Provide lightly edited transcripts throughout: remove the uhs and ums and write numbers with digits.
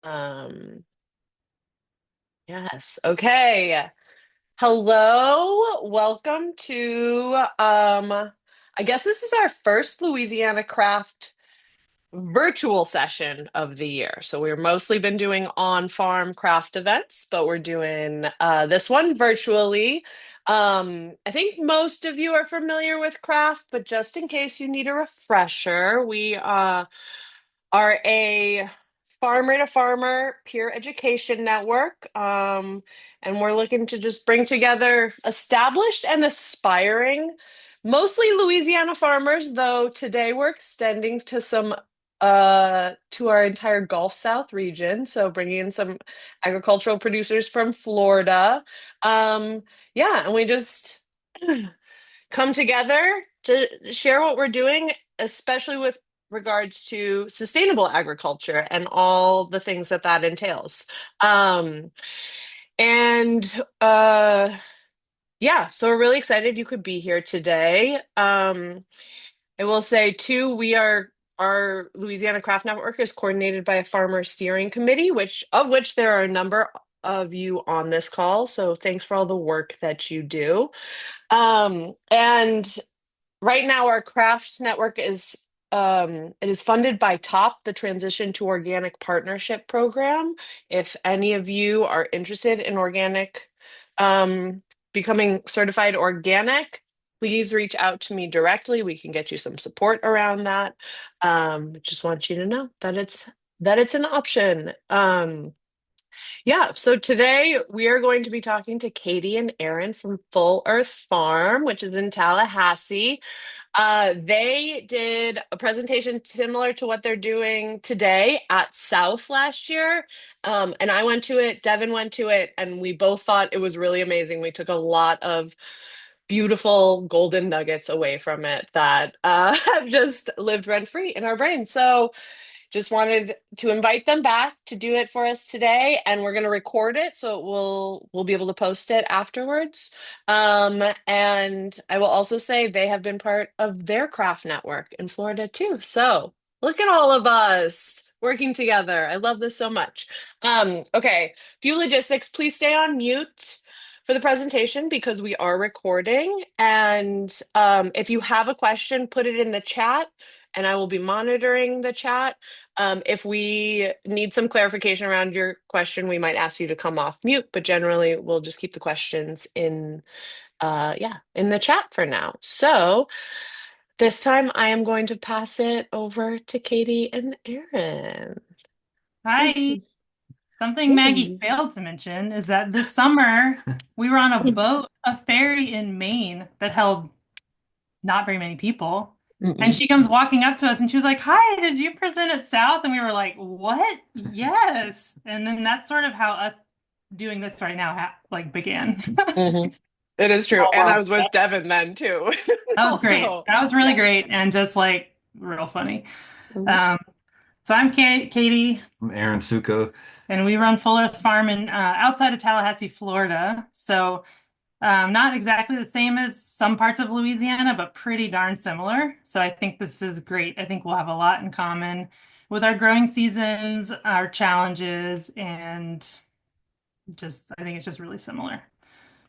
Um, yes. Okay. Hello. Welcome to I guess this is our first Louisiana Craft virtual session of the year. So we've mostly been doing on-farm craft events, but we're doing this one virtually. I think most of you are familiar with craft, but just in case you need a refresher, we are a farmer to farmer peer education network. And we're looking to just bring together established and aspiring, mostly Louisiana farmers, though today we're extending to some to our entire Gulf South region, so bringing in some agricultural producers from Florida. Yeah, and we just come together to share what we're doing, especially with regards to sustainable agriculture and all the things that that entails. Um, and yeah, so we're really excited you could be here today. I will say too, our Louisiana Craft Network is coordinated by a farmer steering committee, which there are a number of you on this call. So thanks for all the work that you do. And right now, our craft network is it is funded by TOP, the Transition to Organic Partnership Program. If any of you are interested in organic, becoming certified organic, please reach out to me directly. We can get you some support around that. Just want you to know that it's an option. Yeah, so today we are going to be talking to Katie and Aaron from Full Earth Farm, which is in Tallahassee. They did a presentation similar to what they're doing today at South last year. And I went to it, Devin went to it, and we both thought it was really amazing. We took a lot of beautiful golden nuggets away from it that have just lived rent free in our brain. So just wanted to invite them back to do it for us today, and we're going to record it so we'll be able to post it afterwards. And I will also say they have been part of their craft network in Florida too. So look at all of us working together. I love this so much. Okay, few logistics. Please stay on mute for the presentation because we are recording. And if you have a question, put it in the chat and I will be monitoring the chat. If we need some clarification around your question, we might ask you to come off mute, but generally we'll just keep the questions in the chat for now. So this time I am going to pass it over to Katie and Aaron. Hi. Something Maggie failed to mention is that this summer we were on a boat, a ferry in Maine that held not very many people. And Mm-mm. she comes walking up to us and she was like, "Hi, did you present at South?" And we were like, "What? Yes." And then that's sort of how us doing this right now ha like began. Mhm. It is true. Small And I world. was with Devin then too. That was great. Also, That was really yeah. great and just like real funny. Mhm. Um, so I'm Katie. I'm Aaron Suko. And we run Full Earth Farm in outside of Tallahassee, Florida. So not exactly the same as some parts of Louisiana, but pretty darn similar. So I think this is great. I think we'll have a lot in common with our growing seasons, our challenges, and just I think it's just really similar.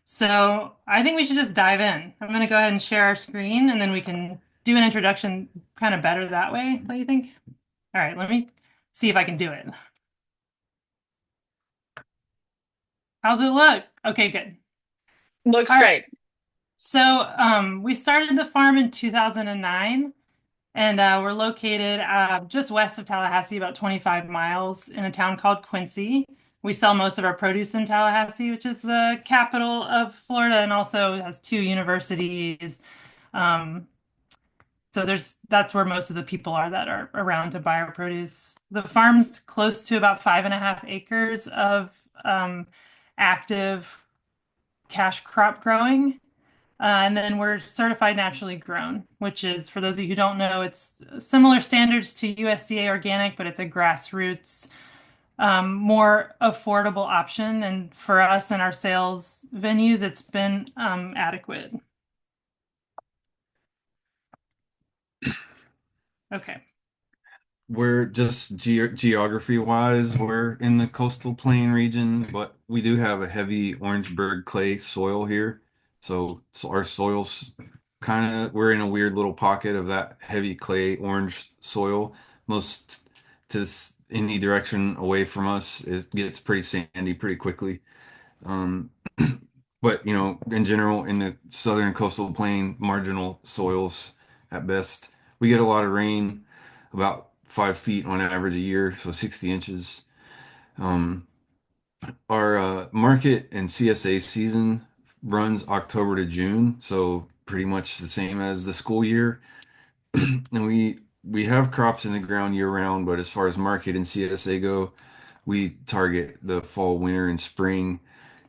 So I think we should just dive in. I'm going to go ahead and share our screen, and then we can do an introduction kind of better that way. What do you think? All right, let me see if I can do it. How's it look? Okay, good. Looks All right. great. So we started the farm in 2009, and we're located just west of Tallahassee, about 25 miles in a town called Quincy. We sell most of our produce in Tallahassee, which is the capital of Florida and also has two universities. Um, so that's where most of the people are that are around to buy our produce. The farm's close to about 5.5 acres of active cash crop growing. And then we're certified naturally grown, which is, for those of you who don't know, it's similar standards to USDA organic, but it's a grassroots, more affordable option. And for us and our sales venues, it's been adequate. Okay. We're just geography wise, we're in the coastal plain region, but we do have a heavy Orangeburg clay soil here. So our soil's kind of, we're in a weird little pocket of that heavy clay orange soil. Most any direction away from us, it gets pretty sandy pretty quickly. Um, but in general, in the southern coastal plain, marginal soils at best, we get a lot of rain, about 5 feet on average a year, so 60 inches. Um, our market and CSA season runs October to June, so pretty much the same as the school year. And we have crops in the ground year round, but as far as market and CSA go, we target the fall, winter, and spring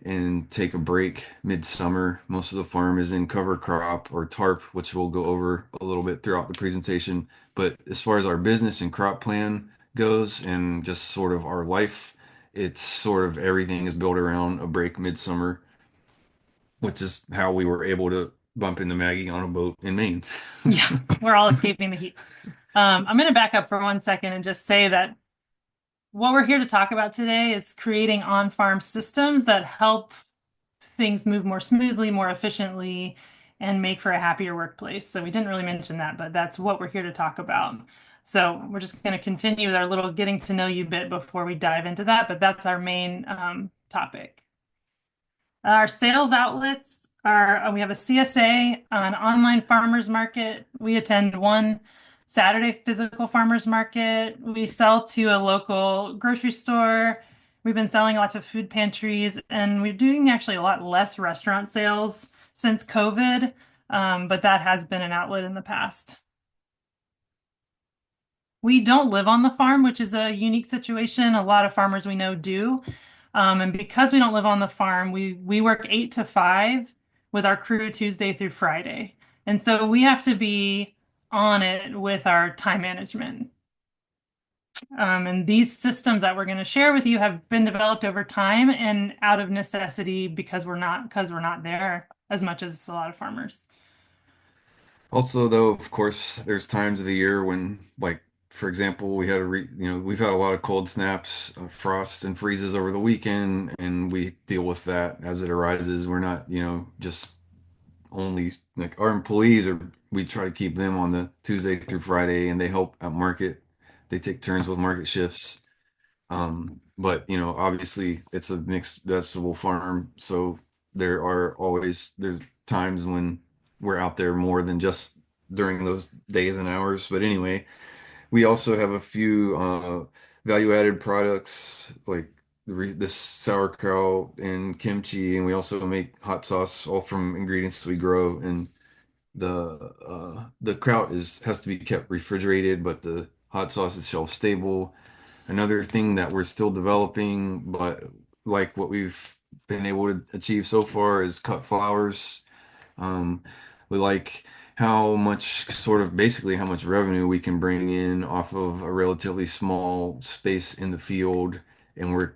and take a break midsummer. Most of the farm is in cover crop or tarp, which we'll go over a little bit throughout the presentation. But as far as our business and crop plan goes and just sort of our life, it's sort of everything is built around a break midsummer, which is how we were able to bump into Maggie on a boat in Maine. Yeah, we're all escaping the heat. I'm going to back up for 1 second and just say that what we're here to talk about today is creating on-farm systems that help things move more smoothly, more efficiently, and make for a happier workplace. So we didn't really mention that, but that's what we're here to talk about. So we're just going to continue with our little getting to know you bit before we dive into that, but that's our main topic. Our sales outlets are we have a CSA, an online farmers market. We attend one Saturday physical farmers market. We sell to a local grocery store. We've been selling lots of food pantries, and we're doing actually a lot less restaurant sales since COVID, but that has been an outlet in the past. We don't live on the farm, which is a unique situation. A lot of farmers we know do. And because we don't live on the farm, we work 8 to 5 with our crew Tuesday through Friday. And so we have to be on it with our time management. And these systems that we're going to share with you have been developed over time and out of necessity because we're not there as much as a lot of farmers. Also, though, of course, there's times of the year when, like, for example, we've had a lot of cold snaps, frosts and freezes over the weekend, and we deal with that as it arises. We're not, just only like our employees are, we try to keep them on the Tuesday through Friday, and they help at market. They take turns with market shifts. But obviously it's a mixed vegetable farm, so there's times when we're out there more than just during those days and hours. But anyway, we also have a few value-added products like this sauerkraut and kimchi, and we also make hot sauce all from ingredients we grow. And the kraut is has to be kept refrigerated, but the hot sauce is shelf stable. Another thing that we're still developing, but like what we've been able to achieve so far, is cut flowers. Um, we like how much sort of basically how much revenue we can bring in off of a relatively small space in the field. And we're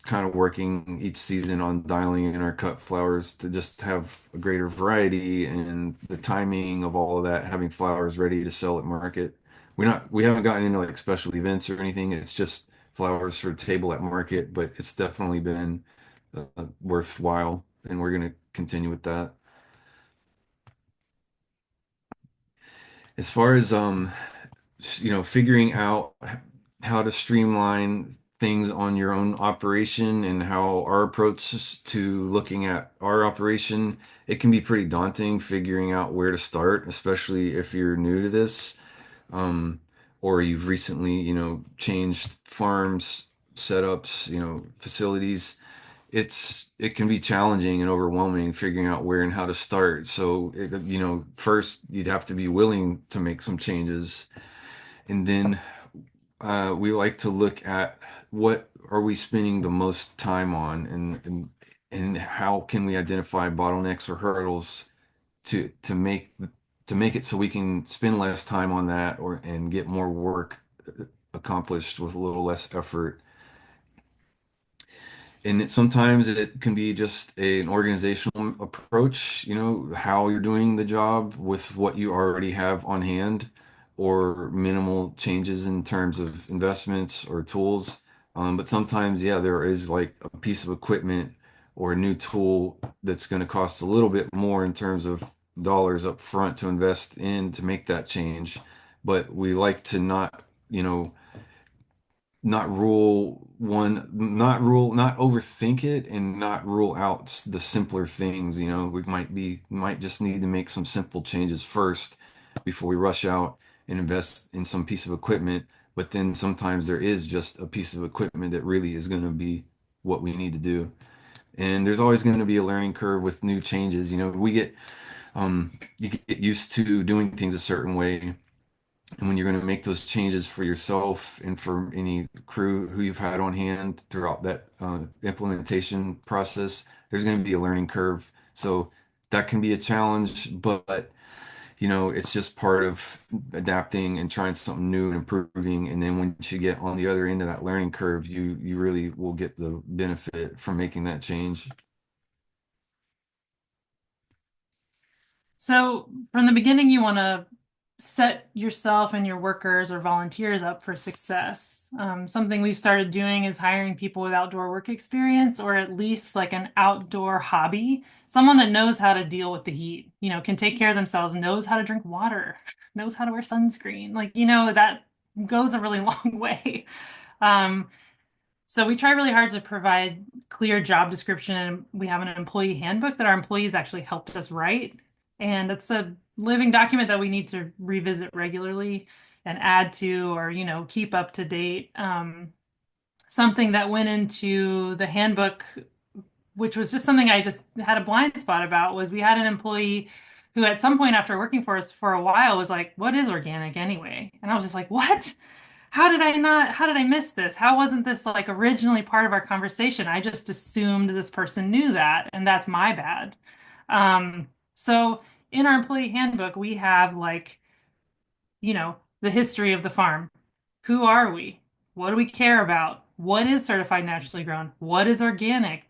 kind of working each season on dialing in our cut flowers to just have a greater variety and the timing of all of that, having flowers ready to sell at market. We haven't gotten into like special events or anything. It's just flowers for table at market, but it's definitely been worthwhile, and we're going to continue with that. As far as figuring out how to streamline things on your own operation and how our approach to looking at our operation, it can be pretty daunting figuring out where to start, especially if you're new to this, um, or you've recently, changed farms, setups, facilities. It can be challenging and overwhelming figuring out where and how to start. So, first you'd have to be willing to make some changes, and then we like to look at what are we spending the most time on, and how can we identify bottlenecks or hurdles to make it so we can spend less time on that or and get more work accomplished with a little less effort. And sometimes it can be just an organizational approach, how you're doing the job with what you already have on hand. or minimal changes in terms of investments or tools. But sometimes, yeah, there is like a piece of equipment or a new tool that's going to cost a little bit more in terms of dollars up front to invest in to make that change. But we like to not, not overthink it and not rule out the simpler things. We might just need to make some simple changes first before we rush out and invest in some piece of equipment. But then sometimes there is just a piece of equipment that really is going to be what we need to do. And there's always going to be a learning curve with new changes. You get used to doing things a certain way, and when you're going to make those changes for yourself and for any crew who you've had on hand throughout that implementation process, there's going to be a learning curve. So that can be a challenge, but it's just part of adapting and trying something new and improving. And then once you get on the other end of that learning curve, you really will get the benefit from making that change. So from the beginning, you want to set yourself and your workers or volunteers up for success. Something we've started doing is hiring people with outdoor work experience, or at least like an outdoor hobby. Someone that knows how to deal with the heat, can take care of themselves, knows how to drink water, knows how to wear sunscreen. That goes a really long way. Um, so we try really hard to provide clear job description, and we have an employee handbook that our employees actually helped us write. And it's a living document that we need to revisit regularly and add to, or, keep up to date. Something that went into the handbook, which was just something I just had a blind spot about, was we had an employee who at some point after working for us for a while was like, "What is organic anyway?" And I was just like, "What? How did I miss this? How wasn't this like originally part of our conversation? I just assumed this person knew that, and that's my bad." So in our employee handbook, we have like, the history of the farm. Who are we? What do we care about? What is certified naturally grown? What is organic?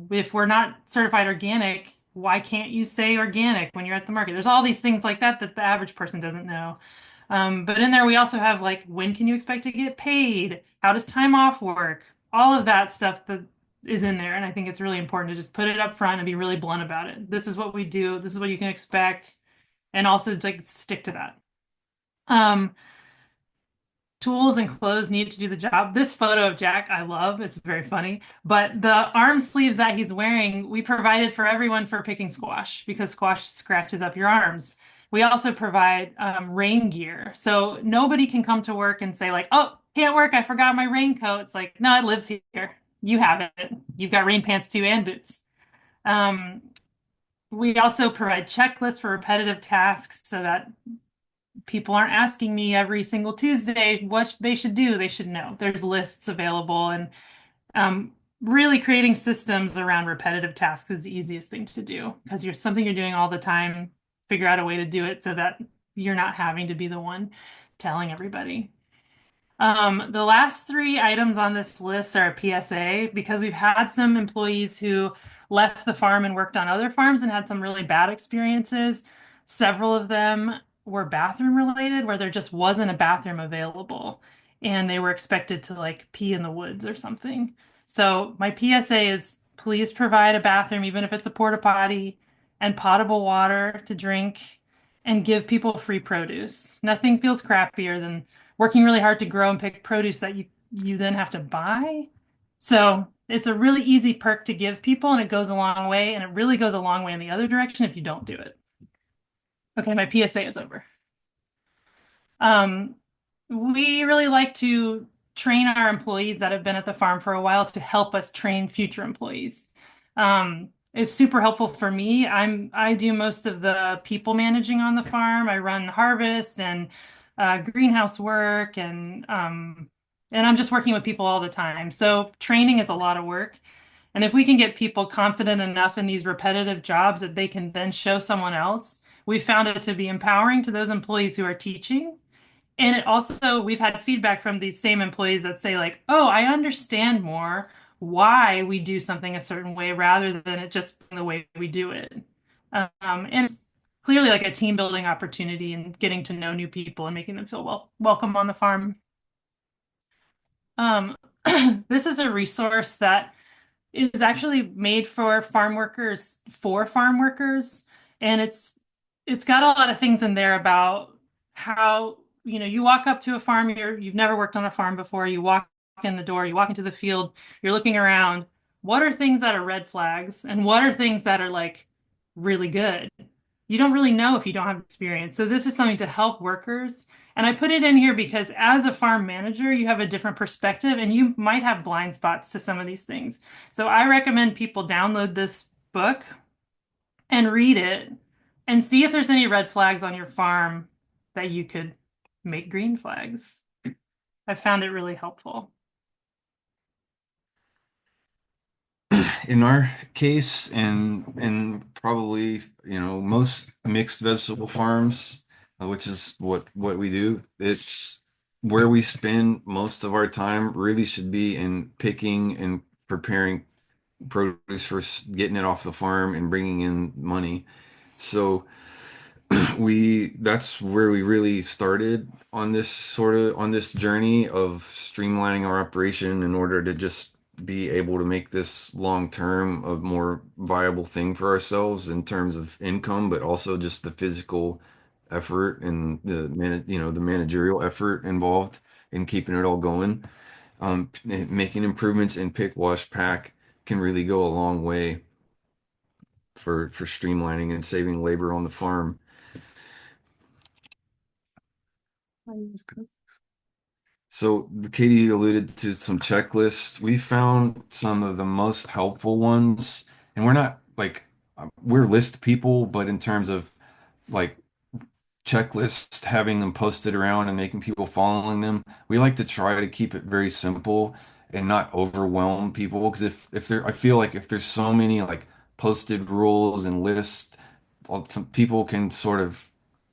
If we're not certified organic, why can't you say organic when you're at the market? There's all these things like that that the average person doesn't know. But in there, we also have like, when can you expect to get paid? How does time off work? All of that stuff that is in there. And I think it's really important to just put it up front and be really blunt about it. This is what we do. This is what you can expect. And also like stick to that. Um, Tools and clothes needed to do the job. This photo of Jack, I love. It's very funny. But the arm sleeves that he's wearing, we provided for everyone for picking squash because squash scratches up your arms. We also provide rain gear. So nobody can come to work and say like, "Oh, can't work. I forgot my raincoat." It's like, "No, it lives here. You have it. You've got rain pants too and boots." Um, we also provide checklists for repetitive tasks so that people aren't asking me every single Tuesday what they should do. They should know. There's lists available, and really creating systems around repetitive tasks is the easiest thing to do because you're something you're doing all the time. Figure out a way to do it so that you're not having to be the one telling everybody. The last three items on this list are a PSA because we've had some employees who left the farm and worked on other farms and had some really bad experiences. Several of them were bathroom related, where there just wasn't a bathroom available and they were expected to like pee in the woods or something. So my PSA is please provide a bathroom, even if it's a porta potty, and potable water to drink, and give people free produce. Nothing feels crappier than working really hard to grow and pick produce that you then have to buy. So it's a really easy perk to give people, and it goes a long way, and it really goes a long way in the other direction if you don't do it. Okay, my PSA is over. Um, we really like to train our employees that have been at the farm for a while to help us train future employees. It's super helpful for me. I do most of the people managing on the farm. I run harvest and greenhouse work, and I'm just working with people all the time. So training is a lot of work. And if we can get people confident enough in these repetitive jobs that they can then show someone else, we found it to be empowering to those employees who are teaching. And it also, we've had feedback from these same employees that say like, "Oh, I understand more why we do something a certain way rather than it just being the way we do it." And clearly like a team building opportunity and getting to know new people and making them feel welcome on the farm. Um, this is a resource that is actually made for farm workers, and it's got a lot of things in there about how, you walk up to a farm, you've never worked on a farm before, you walk in the door, you walk into the field, you're looking around. What are things that are red flags and what are things that are like really good? You don't really know if you don't have experience. So this is something to help workers. And I put it in here because as a farm manager, you have a different perspective and you might have blind spots to some of these things. So I recommend people download this book and read it and see if there's any red flags on your farm that you could make green flags. I found it really helpful. In our case, and probably, most mixed vegetable farms, which is what we do, it's where we spend most of our time really should be in picking and preparing produce for getting it off the farm and bringing in money. So we that's where we really started on this journey of streamlining our operation in order to just be able to make this long term a more viable thing for ourselves in terms of income, but also just the physical effort and the managerial effort involved in keeping it all going. Making improvements in pick, wash, pack can really go a long way for streamlining and saving labor on the farm. So Katie alluded to some checklists. We found some of the most helpful ones, and we're not like we're list people, but in terms of like checklists, having them posted around and making people following them, we like to try to keep it very simple and not overwhelm people. Because if there, I feel like if there's so many like posted rules and lists, some people can sort of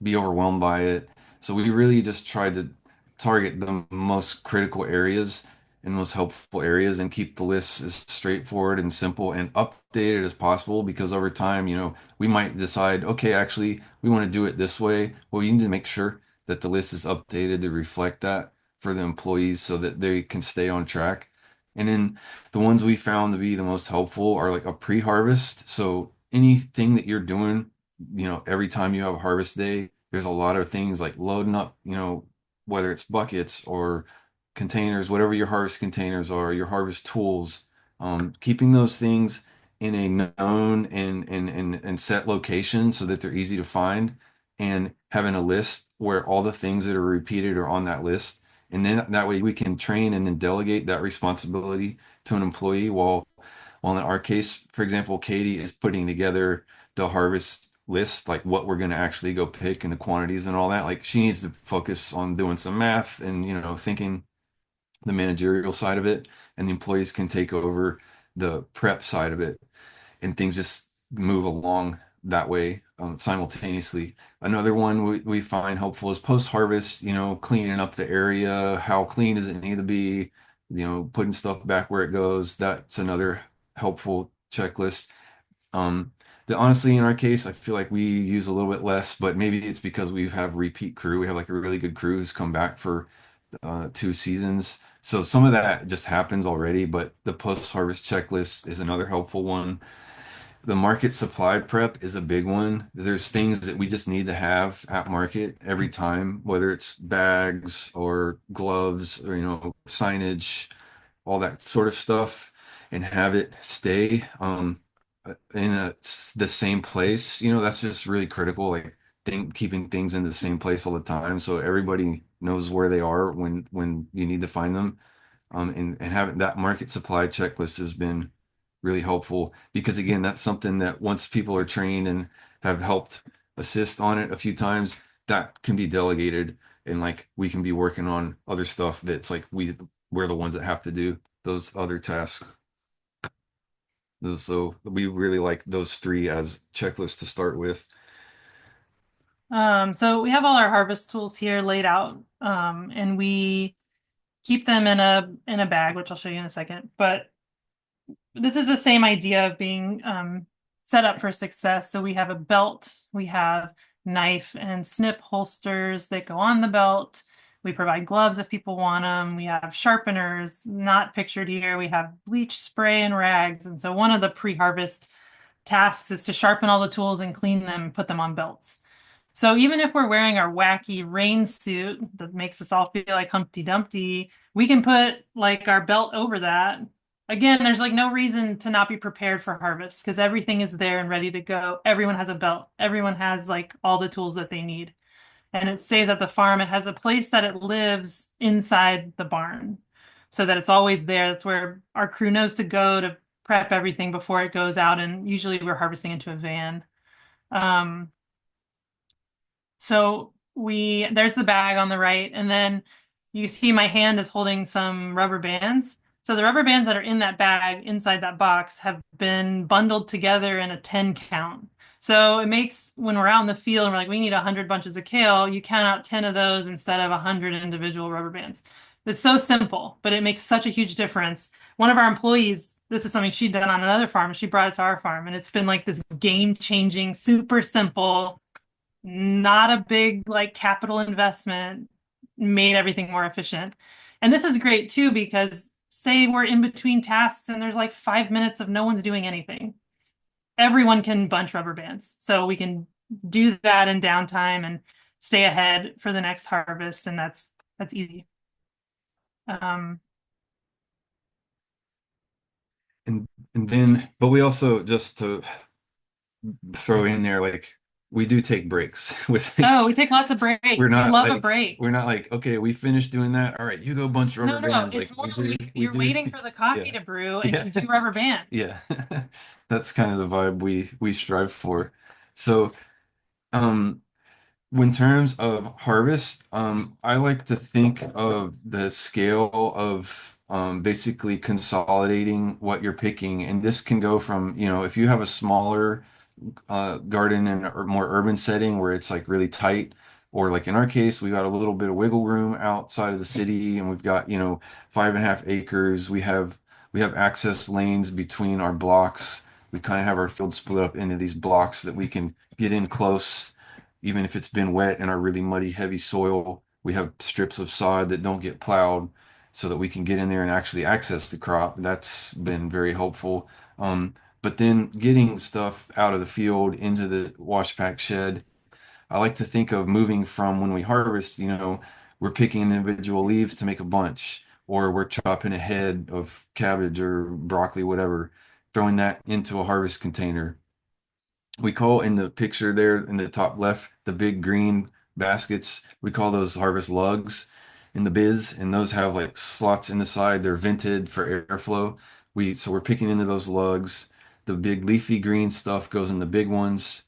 be overwhelmed by it. So we really just tried to target the most critical areas and most helpful areas and keep the lists as straightforward and simple and updated as possible because over time, we might decide, okay, actually, we want to do it this way. Well, you need to make sure that the list is updated to reflect that for the employees so that they can stay on track. And then the ones we found to be the most helpful are like a pre-harvest. So anything that you're doing, every time you have a harvest day, there's a lot of things like loading up, whether it's buckets or containers, whatever your harvest containers are, your harvest tools, keeping those things in a known and set location so that they're easy to find, and having a list where all the things that are repeated are on that list. And then that way we can train and then delegate that responsibility to an employee while in our case, for example, Katie is putting together the harvest list, like what we're going to actually go pick and the quantities and all that. Like she needs to focus on doing some math and, thinking the managerial side of it, and the employees can take over the prep side of it, and things just move along that way simultaneously. Another one we find helpful is post-harvest, cleaning up the area. How clean does it need to be? Putting stuff back where it goes. That's another helpful checklist. Honestly, in our case, I feel like we use a little bit less, but maybe it's because we have repeat crew. We have like a really good crew who's come back for 2 seasons. So some of that just happens already, but the post-harvest checklist is another helpful one. The market supply prep is a big one. There's things that we just need to have at market every time, whether it's bags or gloves or, signage, all that sort of stuff, and have it stay in the same place. That's just really critical. Like keeping things in the same place all the time, so everybody knows where they are when you need to find them. And having that market supply checklist has been really helpful because again, that's something that once people are trained and have helped assist on it a few times, that can be delegated and like we can be working on other stuff that's like we're the ones that have to do those other tasks. So we really like those three as checklists to start with. So we have all our harvest tools here laid out, and we keep them in a bag, which I'll show you in a second. But this is the same idea of being set up for success. So we have a belt, we have knife and snip holsters that go on the belt. We provide gloves if people want them. We have sharpeners, not pictured here. We have bleach spray and rags. And so one of the pre-harvest tasks is to sharpen all the tools and clean them and put them on belts. So even if we're wearing our wacky rain suit that makes us all feel like Humpty Dumpty, we can put like our belt over that. Again, there's like no reason to not be prepared for harvest because everything is there and ready to go. Everyone has a belt. Everyone has like all the tools that they need. And it stays at the farm. It has a place that it lives inside the barn so that it's always there. That's where our crew knows to go to prep everything before it goes out. And usually we're harvesting into a van. Um, so there's the bag on the right, and then you see my hand is holding some rubber bands. So the rubber bands that are in that bag inside that box have been bundled together in a 10 count. So it makes when we're out in the field and we're like, we need 100 bunches of kale, you count out 10 of those instead of 100 individual rubber bands. It's so simple, but it makes such a huge difference. One of our employees, this is something she'd done on another farm. She brought it to our farm, and it's been like this game-changing, super simple, not a big like capital investment, made everything more efficient. And this is great too, because say we're in between tasks and there's like 5 minutes of no one's doing anything. Everyone can bunch rubber bands. So we can do that in downtime and stay ahead for the next harvest. And that's easy. Um, And then, but we also, just to throw in there, like we do take breaks with oh, we take lots of we're breaks. We not love a like break. we're not like, okay, we finished doing that. All right, you go bunch rubber No, bands. it's Like more we you're do waiting for the coffee yeah. to brew and Yeah. you do rubber bands. Yeah. That's kind of the vibe we strive for. So, um when terms of harvest, I like to think of the scale of basically consolidating what you're picking. And this can go from, if you have a smaller garden in a more urban setting where it's like really tight, or like in our case, we got a little bit of wiggle room outside of the city, and we've got, 5.5 acres. We have access lanes between our blocks. We kind of have our field split up into these blocks that we can get in close, even if it's been wet and our really muddy, heavy soil. We have strips of sod that don't get plowed so that we can get in there and actually access the crop. That's been very helpful. But then getting stuff out of the field into the wash pack shed, I like to think of moving from when we harvest, we're picking individual leaves to make a bunch, or we're chopping a head of cabbage or broccoli, whatever, throwing that into a harvest container. We call in the picture there in the top left, the big green baskets, we call those harvest lugs in the biz, and those have like slots in the side. They're vented for airflow. So we're picking into those lugs. The big leafy green stuff goes in the big ones.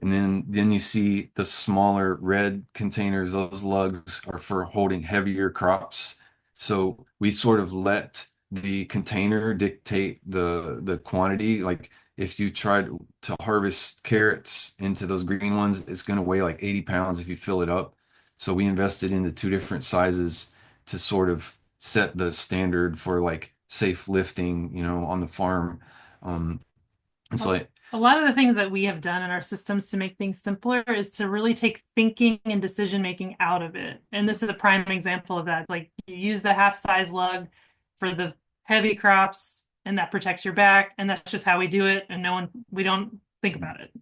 And then you see the smaller red containers. Those lugs are for holding heavier crops. So we sort of let the container dictate the quantity. Like if you tried to harvest carrots into those green ones, it's going to weigh like 80 pounds if you fill it up. So we invested in the two different sizes to sort of set the standard for like safe lifting, on the farm. Um, it's Well, like a lot of the things that we have done in our systems to make things simpler is to really take thinking and decision making out of it. And this is a prime example of that. Like you use the half size lug for the heavy crops, and that protects your back. And that's just how we do it. And we don't think about it.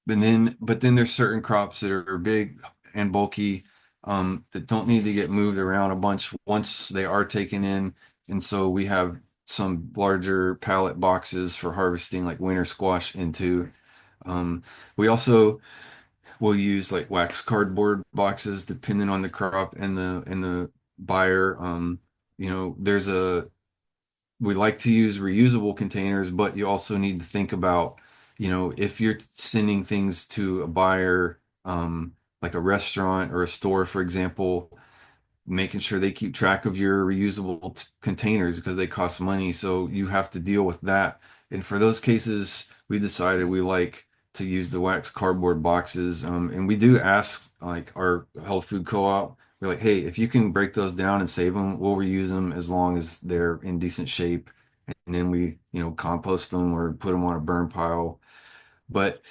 but then there's certain crops that are big and bulky, that don't need to get moved around a bunch once they are taken in. And so we have some larger pallet boxes for harvesting like winter squash into. Um, we also will use like wax cardboard boxes depending on the crop and the buyer. There's a we like to use reusable containers, but you also need to think about, if you're sending things to a buyer, like a restaurant or a store, for example, making sure they keep track of your reusable containers because they cost money. So you have to deal with that. And for those cases, we decided we like to use the wax cardboard boxes. And we do ask like our health food co-op, we're like, hey, if you can break those down and save them, we'll reuse them as long as they're in decent shape. and then we, compost them or put them on a burn pile. But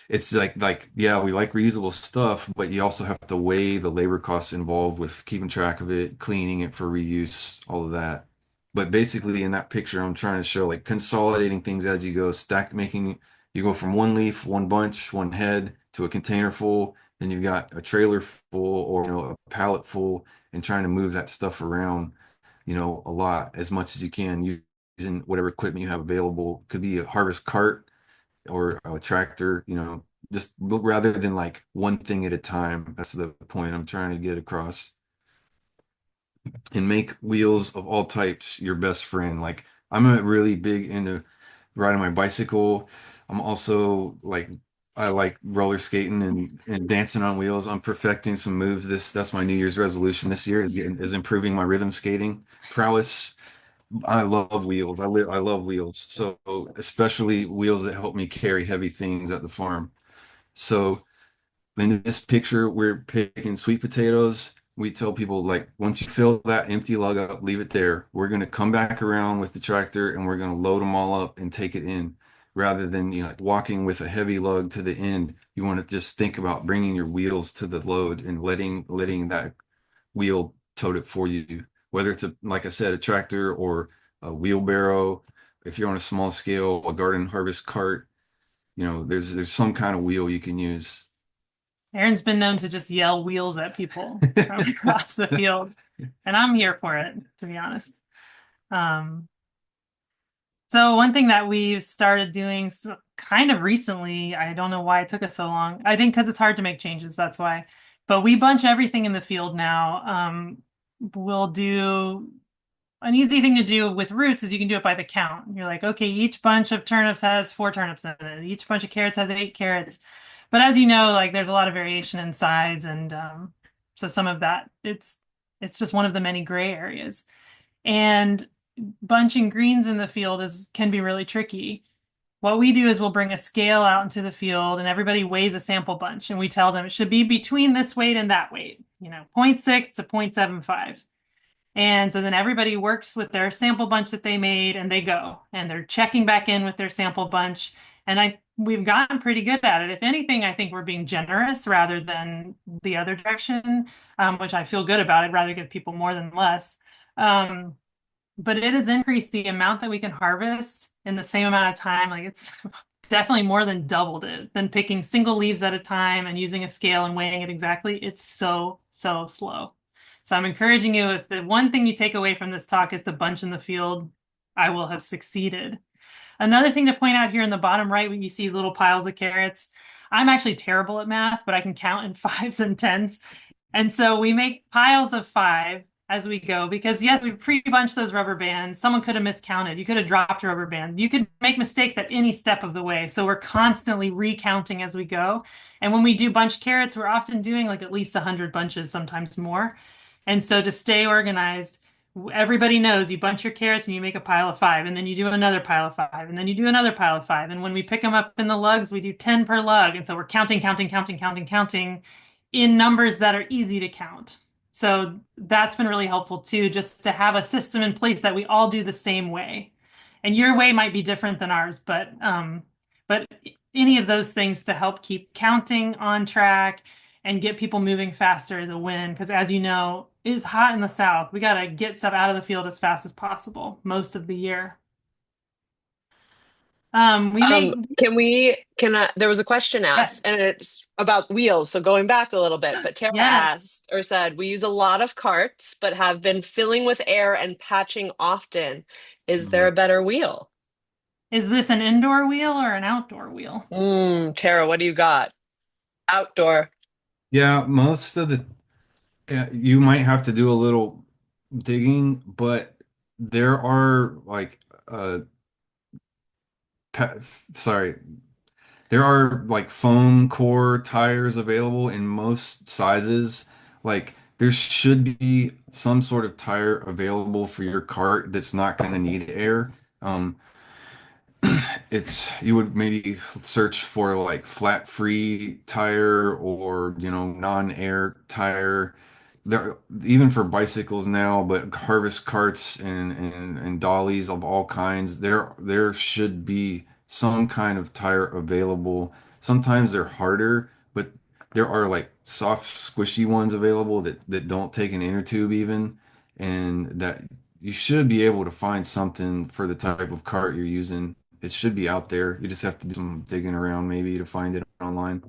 it's like yeah, we like reusable stuff, but you also have to weigh the labor costs involved with keeping track of it, cleaning it for reuse, all of that. But basically in that picture, I'm trying to show like consolidating things as you go, you go from one leaf, one bunch, one head to a container full, then you've got a trailer full or a pallet full, and trying to move that stuff around, a lot as much as you can using whatever equipment you have available. Could be a harvest cart or a tractor, just rather than like one thing at a time. That's the point I'm trying to get across. And make wheels of all types your best friend. Like I'm a really big into riding my bicycle. I'm also like I like roller skating and dancing on wheels. I'm perfecting some moves. That's my New Year's resolution this year is improving my rhythm skating prowess. I love wheels. I love wheels. So especially wheels that help me carry heavy things at the farm. So in this picture, we're picking sweet potatoes. We tell people like once you fill that empty lug up, leave it there. We're gonna come back around with the tractor and we're gonna load them all up and take it in. Rather than like walking with a heavy lug to the end, you want to just think about bringing your wheels to the load and letting that wheel towed it for you. Whether it's like I said, a tractor or a wheelbarrow. If you're on a small scale, a garden harvest cart, there's some kind of wheel you can use. Aaron's been known to just yell wheels at people from across the field, and I'm here for it, to be honest. Um, so one thing that we've started doing kind of recently, I don't know why it took us so long. I think because it's hard to make changes, that's why. But we bunch everything in the field now. We'll do an easy thing to do with roots is you can do it by the count. You're like, okay, each bunch of turnips has 4 turnips in it. Each bunch of carrots has 8 carrots. But as you know, like there's a lot of variation in size, and so some of that it's just one of the many gray areas. And bunching greens in the field is can be really tricky. What we do is we'll bring a scale out into the field and everybody weighs a sample bunch and we tell them it should be between this weight and that weight, 0.6 to 0.75. And so then everybody works with their sample bunch that they made and they go and they're checking back in with their sample bunch. And we've gotten pretty good at it. If anything, I think we're being generous rather than the other direction, which I feel good about. I'd rather give people more than less. Um, but it has increased the amount that we can harvest in the same amount of time. Like it's definitely more than doubled it than picking single leaves at a time and using a scale and weighing it exactly. It's so, so slow. So I'm encouraging you, if the one thing you take away from this talk is to bunch in the field, I will have succeeded. Another thing to point out here in the bottom right, when you see little piles of carrots, I'm actually terrible at math, but I can count in fives and tens. And so we make piles of 5 as we go because yes, we pre-bunched those rubber bands. Someone could have miscounted. You could have dropped a rubber band. You could make mistakes at any step of the way. So we're constantly recounting as we go. And when we do bunch carrots, we're often doing like at least 100 bunches, sometimes more. And so to stay organized, everybody knows you bunch your carrots and you make a pile of 5, and then you do another pile of 5, and then you do another pile of 5. And when we pick them up in the lugs, we do 10 per lug. And so we're counting, counting, counting, counting, counting in numbers that are easy to count. So that's been really helpful too, just to have a system in place that we all do the same way. And your way might be different than ours, but any of those things to help keep counting on track and get people moving faster is a win. Because as you know, it's hot in the South. We got to get stuff out of the field as fast as possible most of the year. We make, There was a question yes, asked and it's about wheels. So going back a little bit, but Tara yes. asked or said, we use a lot of carts, but have been filling with air and patching often. Is there Mhm. a better wheel? Is this an indoor wheel or an outdoor wheel? Tara, what do you got? Outdoor. Yeah, most of the you might have to do a little digging, but there are like pa sorry, there are like foam core tires available in most sizes. Like there should be some sort of tire available for your cart that's not going to need air. Um, you would maybe search for like flat free tire or non-air tire. there even for bicycles now, but harvest carts and dollies of all kinds, there should be some kind of tire available. Sometimes they're harder, but there are like soft, squishy ones available that don't take an inner tube even, and that you should be able to find something for the type of cart you're using. It should be out there. You just have to do some digging around maybe to find it online.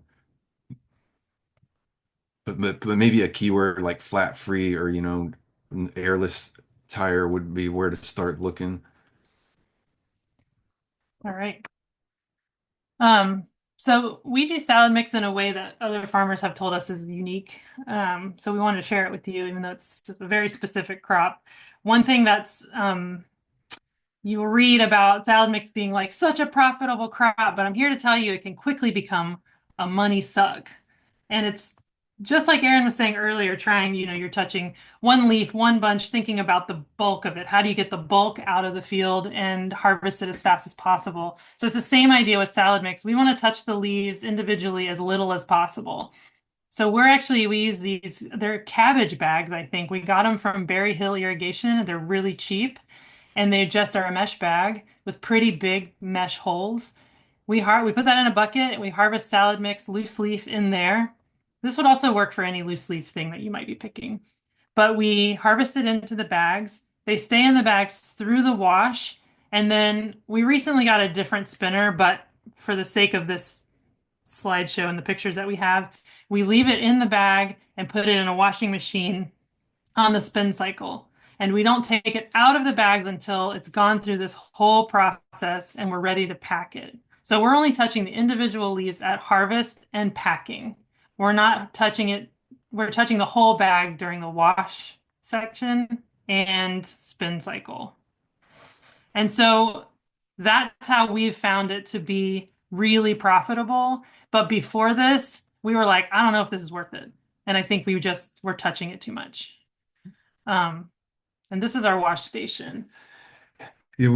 But maybe a keyword like flat free or airless tire would be where to start looking. All right. Um, so we do salad mix in a way that other farmers have told us is unique. So we wanted to share it with you, even though it's a very specific crop. One thing that's you will read about salad mix being like such a profitable crop, but I'm here to tell you it can quickly become a money suck. And it's just like Aaron was saying earlier, trying, you're touching one leaf, one bunch, thinking about the bulk of it. How do you get the bulk out of the field and harvest it as fast as possible? So it's the same idea with salad mix. We want to touch the leaves individually as little as possible. So we use they're cabbage bags, I think. We got them from Berry Hill Irrigation. They're really cheap and they just are a mesh bag with pretty big mesh holes. We put that in a bucket. We harvest salad mix, loose leaf in there. This would also work for any loose leaf thing that you might be picking. But we harvest it into the bags. They stay in the bags through the wash. And then we recently got a different spinner, but for the sake of this slideshow and the pictures that we have, we leave it in the bag and put it in a washing machine on the spin cycle. And we don't take it out of the bags until it's gone through this whole process and we're ready to pack it. So we're only touching the individual leaves at harvest and packing. We're not touching it, we're touching the whole bag during the wash section and spin cycle. And so that's how we've found it to be really profitable. But before this, we were like, I don't know if this is worth it. And I think we just were touching it too much. Um, and this is our wash station. Yeah,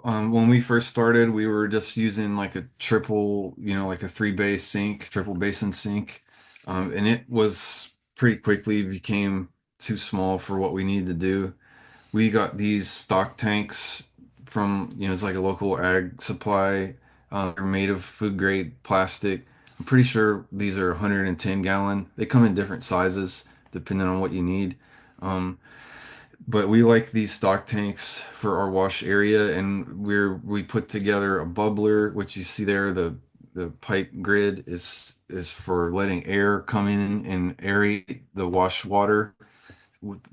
when we first started, we were just using like a triple, like a three base sink, triple basin sink. And it was pretty quickly became too small for what we needed to do. We got these stock tanks from, it's like a local ag supply. They're made of food grade plastic. I'm pretty sure these are 110 gallon. They come in different sizes depending on what you need. Um, but we like these stock tanks for our wash area, and we put together a bubbler, which you see there. The pipe grid is for letting air come in and aerate the wash water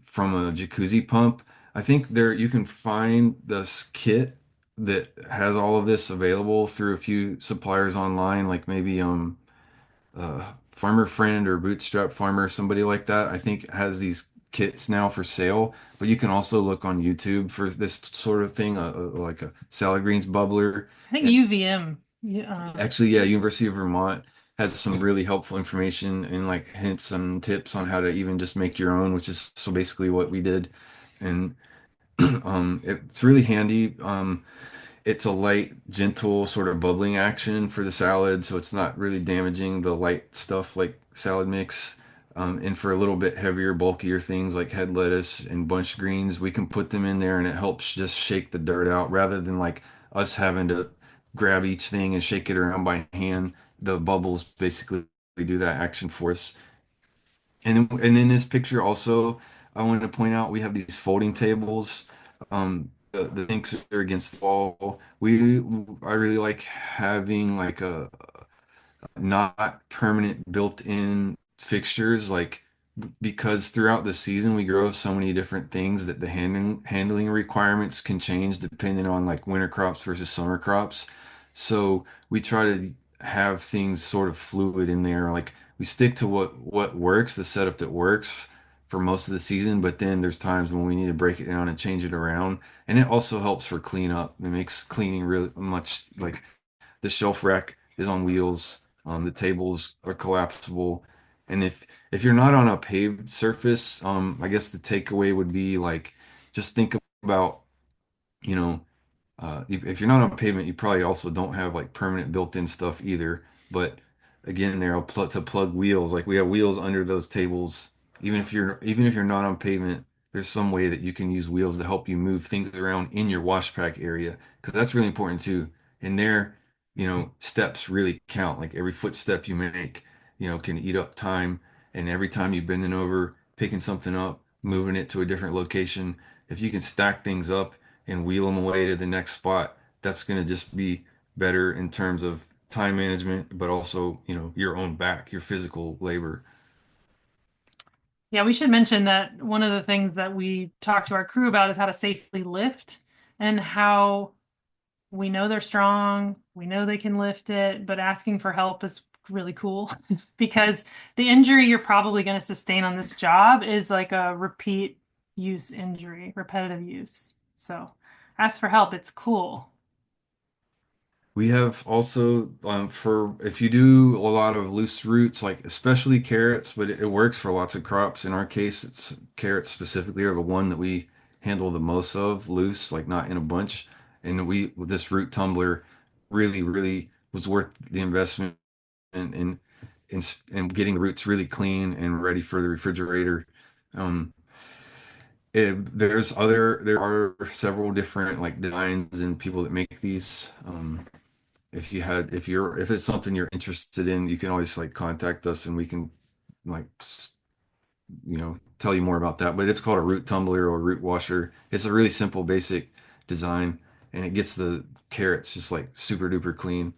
from a jacuzzi pump. I think there you can find this kit that has all of this available through a few suppliers online, like maybe Farmer Friend or Bootstrap Farmer, somebody like that. I think has these kits now for sale. But you can also look on YouTube for this sort of thing, like a salad greens bubbler. I think UVM. Yeah. Actually, yeah, University of Vermont has some really helpful information and like hints and tips on how to even just make your own, which is so basically what we did. And it's really handy. It's a light, gentle sort of bubbling action for the salad, so it's not really damaging the light stuff like salad mix. And for a little bit heavier, bulkier things like head lettuce and bunch greens, we can put them in there and it helps just shake the dirt out rather than like us having to grab each thing and shake it around by hand. The bubbles basically do that action for us. And in this picture also, I wanted to point out we have these folding tables. The sinks are against the wall. I really like having like a not permanent built-in fixtures, like because throughout the season we grow so many different things that the handling requirements can change depending on like winter crops versus summer crops. So we try to have things sort of fluid in there. Like we stick to what works, the setup that works for most of the season, but then there's times when we need to break it down and change it around. And it also helps for cleanup. It makes cleaning really much like the shelf rack is on wheels. The tables are collapsible. And if you're not on a paved surface, I guess the takeaway would be like just think about, you know, if you're not on pavement, you probably also don't have like permanent built-in stuff either. But again, there to plug wheels, like we have wheels under those tables Even if you're not on pavement, there's some way that you can use wheels to help you move things around in your wash pack area because that's really important too. And there, steps really count. Like every footstep you make, can eat up time. And every time you're bending over, picking something up, moving it to a different location, if you can stack things up and wheel them away to the next spot, that's going to just be better in terms of time management, but also, your own back, your physical labor. Yeah, we should mention that one of the things that we talk to our crew about is how to safely lift and how we know they're strong, we know they can lift it, but asking for help is really cool because the injury you're probably going to sustain on this job is like a repeat use injury, repetitive use. So ask for help. It's cool. We have also for if you do a lot of loose roots, like especially carrots, but it works for lots of crops. In our case, it's carrots specifically are the one that we handle the most of loose, like not in a bunch. And this root tumbler really, really was worth the investment in getting the roots really clean and ready for the refrigerator. Um, there are several different like designs and people that make these. If it's something you're interested in, you can always like contact us and we can like tell you more about that. But it's called a root tumbler or root washer. It's a really simple, basic design, and it gets the carrots just like super duper clean,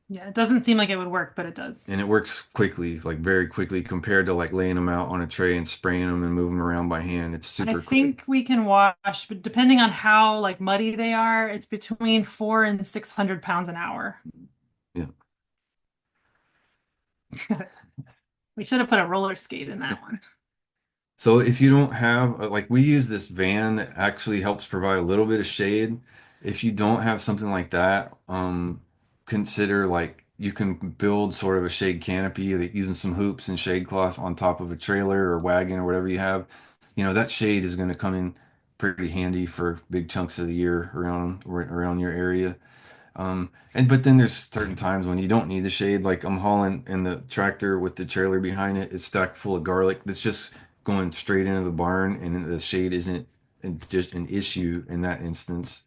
Yeah, it doesn't seem like it would work, but it does. and it works quickly, like very quickly compared to like laying them out on a tray and spraying them and moving them around by hand. It's I super quick. think we can wash, but depending on how like muddy they are, it's between 400 and 600 pounds an hour. Yeah. We should have put a roller skate in that one. So if you don't have like we use this van that actually helps provide a little bit of shade. If you don't have something like that, consider like you can build sort of a shade canopy like using some hoops and shade cloth on top of a trailer or wagon or whatever you have. That shade is going to come in pretty handy for big chunks of the year around your area. But then there's certain times when you don't need the shade. Like I'm hauling in the tractor with the trailer behind it. It's stacked full of garlic that's just going straight into the barn, and the shade isn't just an issue in that instance.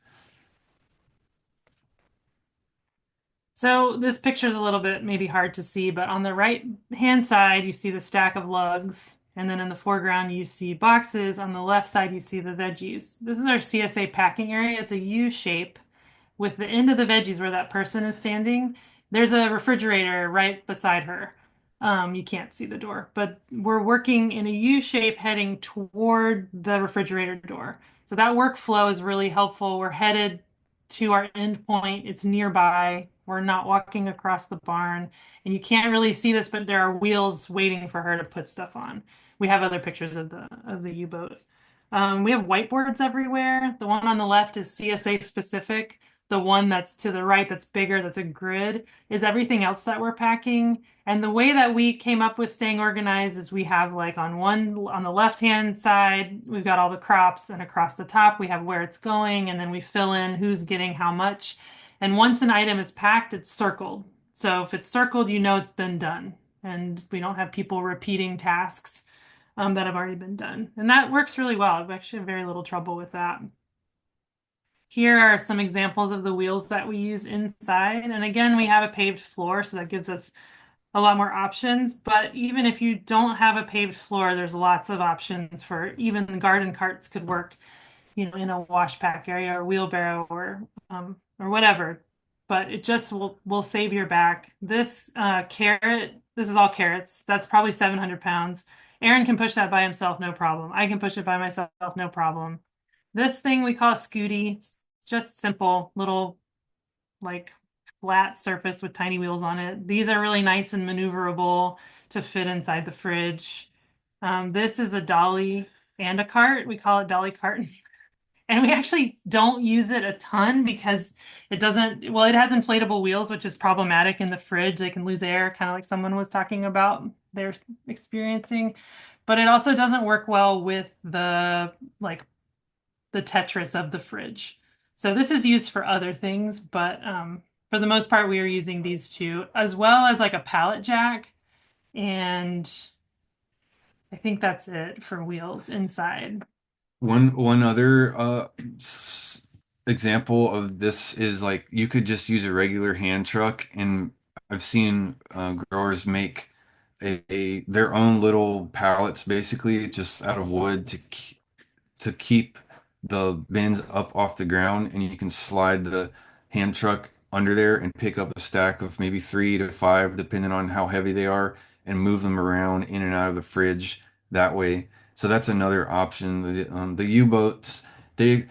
So this picture is a little bit maybe hard to see, but on the right hand side, you see the stack of lugs. And then in the foreground, you see boxes. On the left side, you see the veggies. This is our CSA packing area. It's a U shape with the end of the veggies where that person is standing. There's a refrigerator right beside her. You can't see the door, but we're working in a U shape heading toward the refrigerator door. So that workflow is really helpful. We're headed to our end point. It's nearby. We're not walking across the barn. And you can't really see this, but there are wheels waiting for her to put stuff on. We have other pictures of the U-boat. We have whiteboards everywhere. The one on the left is CSA specific. The one that's to the right, that's bigger, that's a grid, is everything else that we're packing. And the way that we came up with staying organized is we have like on the left-hand side, we've got all the crops, and across the top, we have where it's going, and then we fill in who's getting how much. And once an item is packed, it's circled. So if it's circled, you know it's been done. And we don't have people repeating tasks that have already been done. And that works really well. I've actually had very little trouble with that. Here are some examples of the wheels that we use inside. And again, we have a paved floor, so that gives us a lot more options. But even if you don't have a paved floor, there's lots of options for even the garden carts could work, in a wash pack area or wheelbarrow or whatever. But it just will save your back. This carrot, this is all carrots. That's probably 700 pounds. Aaron can push that by himself, no problem. I can push it by myself, no problem. This thing we call a scooty. It's just simple little like flat surface with tiny wheels on it. These are really nice and maneuverable to fit inside the fridge. This is a dolly and a cart. We call it dolly cart. And we actually don't use it a ton because it doesn't, well, it has inflatable wheels, which is problematic in the fridge. They can lose air, kind of like someone was talking about they're experiencing. But it also doesn't work well with the Tetris of the fridge. So this is used for other things, but for the most part, we are using these two, as well as like a pallet jack and I think that's it for wheels inside. One other example of this is like you could just use a regular hand truck, and I've seen growers make their own little pallets basically just out of wood to keep the bins up off the ground, and you can slide the hand truck under there and pick up a stack of maybe 3 to 5, depending on how heavy they are, and move them around in and out of the fridge that way. So that's another option. The U-boats, they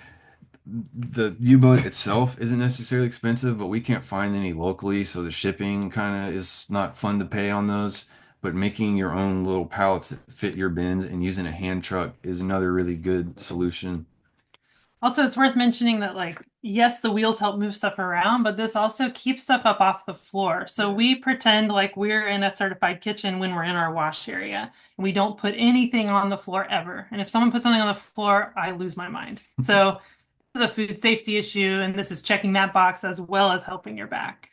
the U-boat itself isn't necessarily expensive, but we can't find any locally, so the shipping kind of is not fun to pay on those. But making your own little pallets that fit your bins and using a hand truck is another really good solution. Also, it's worth mentioning that, like, yes, the wheels help move stuff around, but this also keeps stuff up off the floor. So we pretend like we're in a certified kitchen when we're in our wash area, and we don't put anything on the floor ever. And if someone puts something on the floor, I lose my mind. So this is a food safety issue, and this is checking that box as well as helping your back.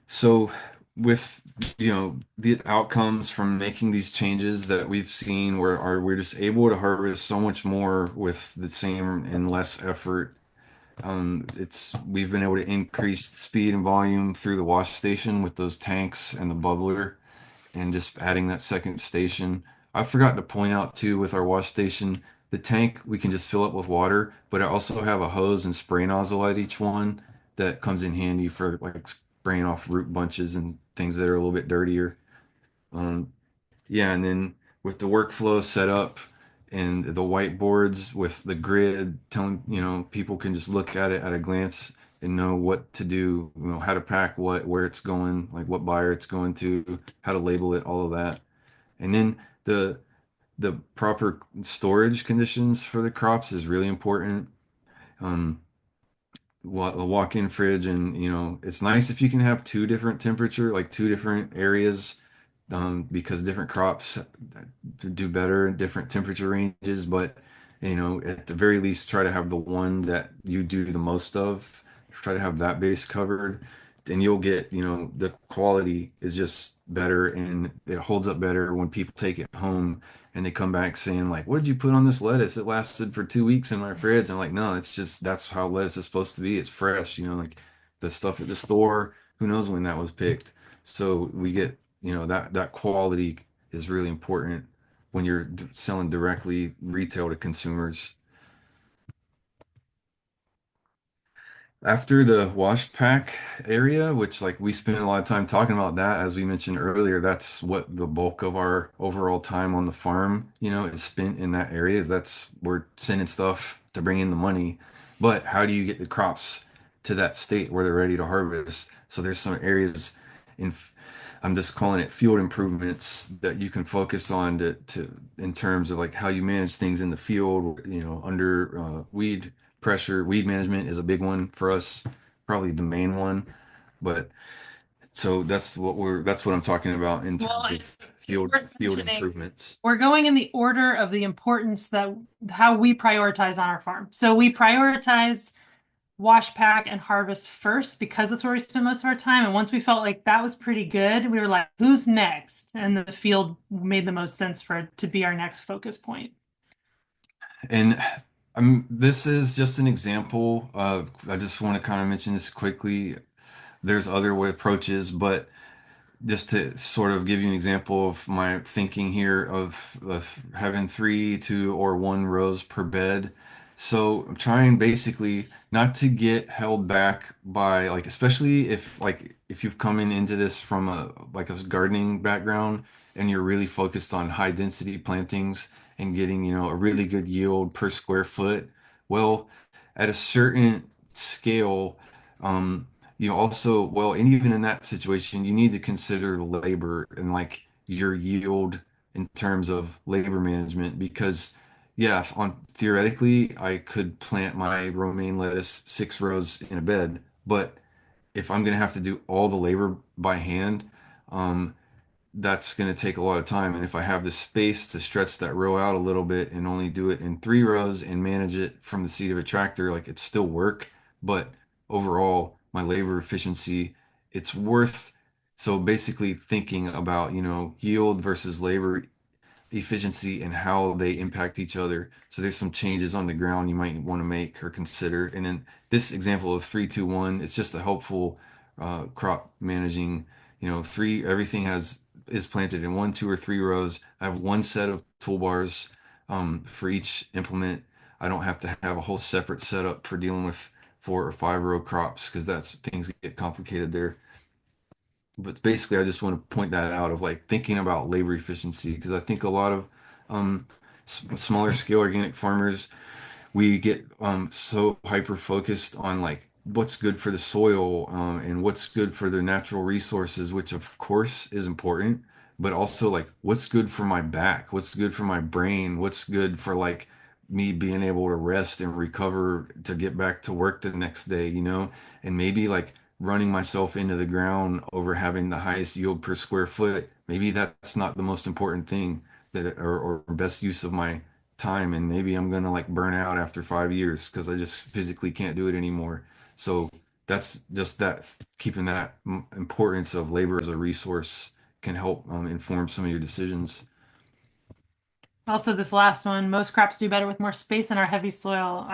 So with the outcomes from making these changes that we've seen where are we're just able to harvest so much more with the same and less effort. It's we've been able to increase the speed and volume through the wash station with those tanks and the bubbler and just adding that second station. I forgot to point out too with our wash station, the tank we can just fill up with water, but I also have a hose and spray nozzle at each one that comes in handy for like spraying off root bunches and things that are a little bit dirtier. Um, yeah, and then with the workflow set up and the whiteboards with the grid telling, people can just look at it at a glance and know what to do, how to pack what, where it's going, like what buyer it's going to, how to label it, all of that. And then the proper storage conditions for the crops is really important. Um, a walk-in fridge, and it's nice if you can have two different temperature, like two different areas, because different crops do better in different temperature ranges. But at the very least, try to have the one that you do the most of. Try to have that base covered, and you'll get, the quality is just better and it holds up better when people take it home and they come back saying like, "What did you put on this lettuce? It lasted for 2 weeks in my fridge." I'm like, "No, it's just that's how lettuce is supposed to be. It's fresh, like the stuff at the store, who knows when that was picked." So we get, that quality is really important when you're selling directly retail to consumers. After the wash pack area, which like we spent a lot of time talking about that, as we mentioned earlier, that's what the bulk of our overall time on the farm, is spent in that area. Is that's we're sending stuff to bring in the money. But how do you get the crops to that state where they're ready to harvest? So there's some areas in, I'm just calling it field improvements that you can focus on to in terms of like how you manage things in the field, under weed pressure. Weed management is a big one for us, probably the main one. But so that's what I'm talking about in Well, terms of it's worth field mentioning improvements. we're going in the order of the importance that how we prioritize on our farm. So we prioritized wash, pack, and harvest first because that's where we spend most of our time. And once we felt like that was pretty good, we were like, who's next? And the field made the most sense for it to be our next focus point. And this is just an example of, I just want to kind of mention this quickly. There's other way approaches, but just to sort of give you an example of my thinking here of having 3, 2, or 1 rows per bed. So I'm trying basically not to get held back by like, especially if you've come into this from a gardening background and you're really focused on high density plantings and getting, a really good yield per square foot. Well, at a certain scale, um, you also, well, and even in that situation, you need to consider the labor and like your yield in terms of labor management because, yeah, on theoretically, I could plant my romaine lettuce 6 rows in a bed, but if I'm gonna have to do all the labor by hand, um, that's going to take a lot of time. And if I have the space to stretch that row out a little bit and only do it in 3 rows and manage it from the seat of a tractor, like it's still work, but overall, my labor efficiency, it's worth So basically thinking about, yield versus labor efficiency and how they impact each other. So there's some changes on the ground you might want to make or consider. And then this example of 3-2-1, it's just a helpful crop managing. Everything is planted in 1, 2, or 3 rows. I have one set of toolbars for each implement. I don't have to have a whole separate setup for dealing with 4 or 5 row crops because that's things get complicated there. But basically, I just want to point that out of like thinking about labor efficiency because I think a lot of um, smaller scale organic farmers we get so hyper focused on like what's good for the soil and what's good for the natural resources, which of course is important, but also like what's good for my back, what's good for my brain, what's good for like me being able to rest and recover to get back to work the next day, and maybe like running myself into the ground over having the highest yield per square foot. Maybe that's not the most important thing or best use of my time, and maybe I'm gonna like burn out after 5 years because I just physically can't do it anymore. So that's just that keeping that importance of labor as a resource can help inform some of your decisions. Also, this last one, most crops do better with more space in our heavy soil.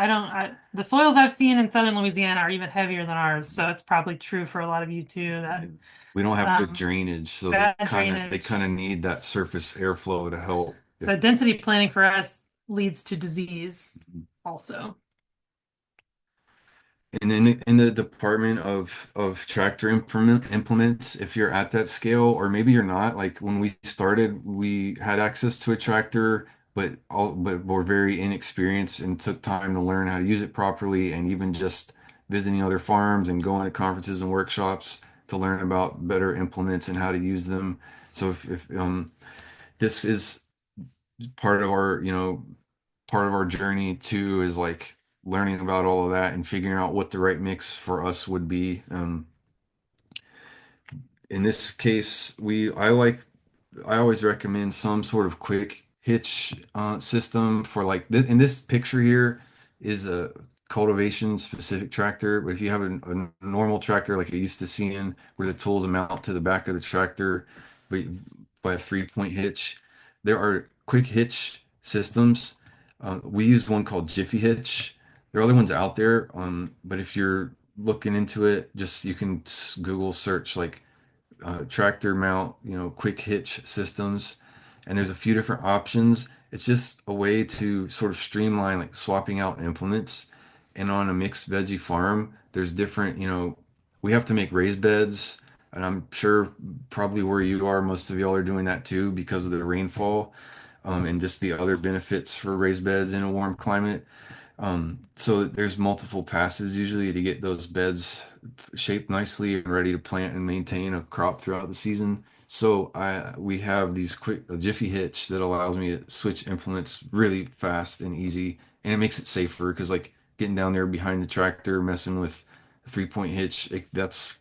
The soils I've seen in southern Louisiana are even heavier than ours, so it's probably true for a lot of you too that We don't have good um, drainage, so they bad kind of they drainage. kind of need that surface airflow to help. If So density planning for us leads to disease also. And then in the department of tractor implements, if you're at that scale, or maybe you're not, like when we started, we had access to a tractor, but were very inexperienced and took time to learn how to use it properly, and even just visiting other farms and going to conferences and workshops to learn about better implements and how to use them. So if this is part of our journey too is like learning about all of that and figuring out what the right mix for us would be. In this case, I always recommend some sort of quick hitch system for like this. In this picture here is a cultivation specific tractor, but if you have a normal tractor like you're used to seeing where the tools mount to the back of the tractor but by a 3-point hitch, there are quick hitch systems. We use one called Jiffy Hitch. There are other ones out there, but if you're looking into it, just you can Google search like tractor mount, quick hitch systems. And there's a few different options. It's just a way to sort of streamline like swapping out implements. And on a mixed veggie farm, there's different, we have to make raised beds. And I'm sure probably where you are, most of y'all are doing that too because of the rainfall, and just the other benefits for raised beds in a warm climate. So there's multiple passes usually to get those beds shaped nicely and ready to plant and maintain a crop throughout the season. So we have these quick a Jiffy hitch that allows me to switch implements really fast and easy, and it makes it safer because like getting down there behind the tractor messing with a 3-point hitch, that's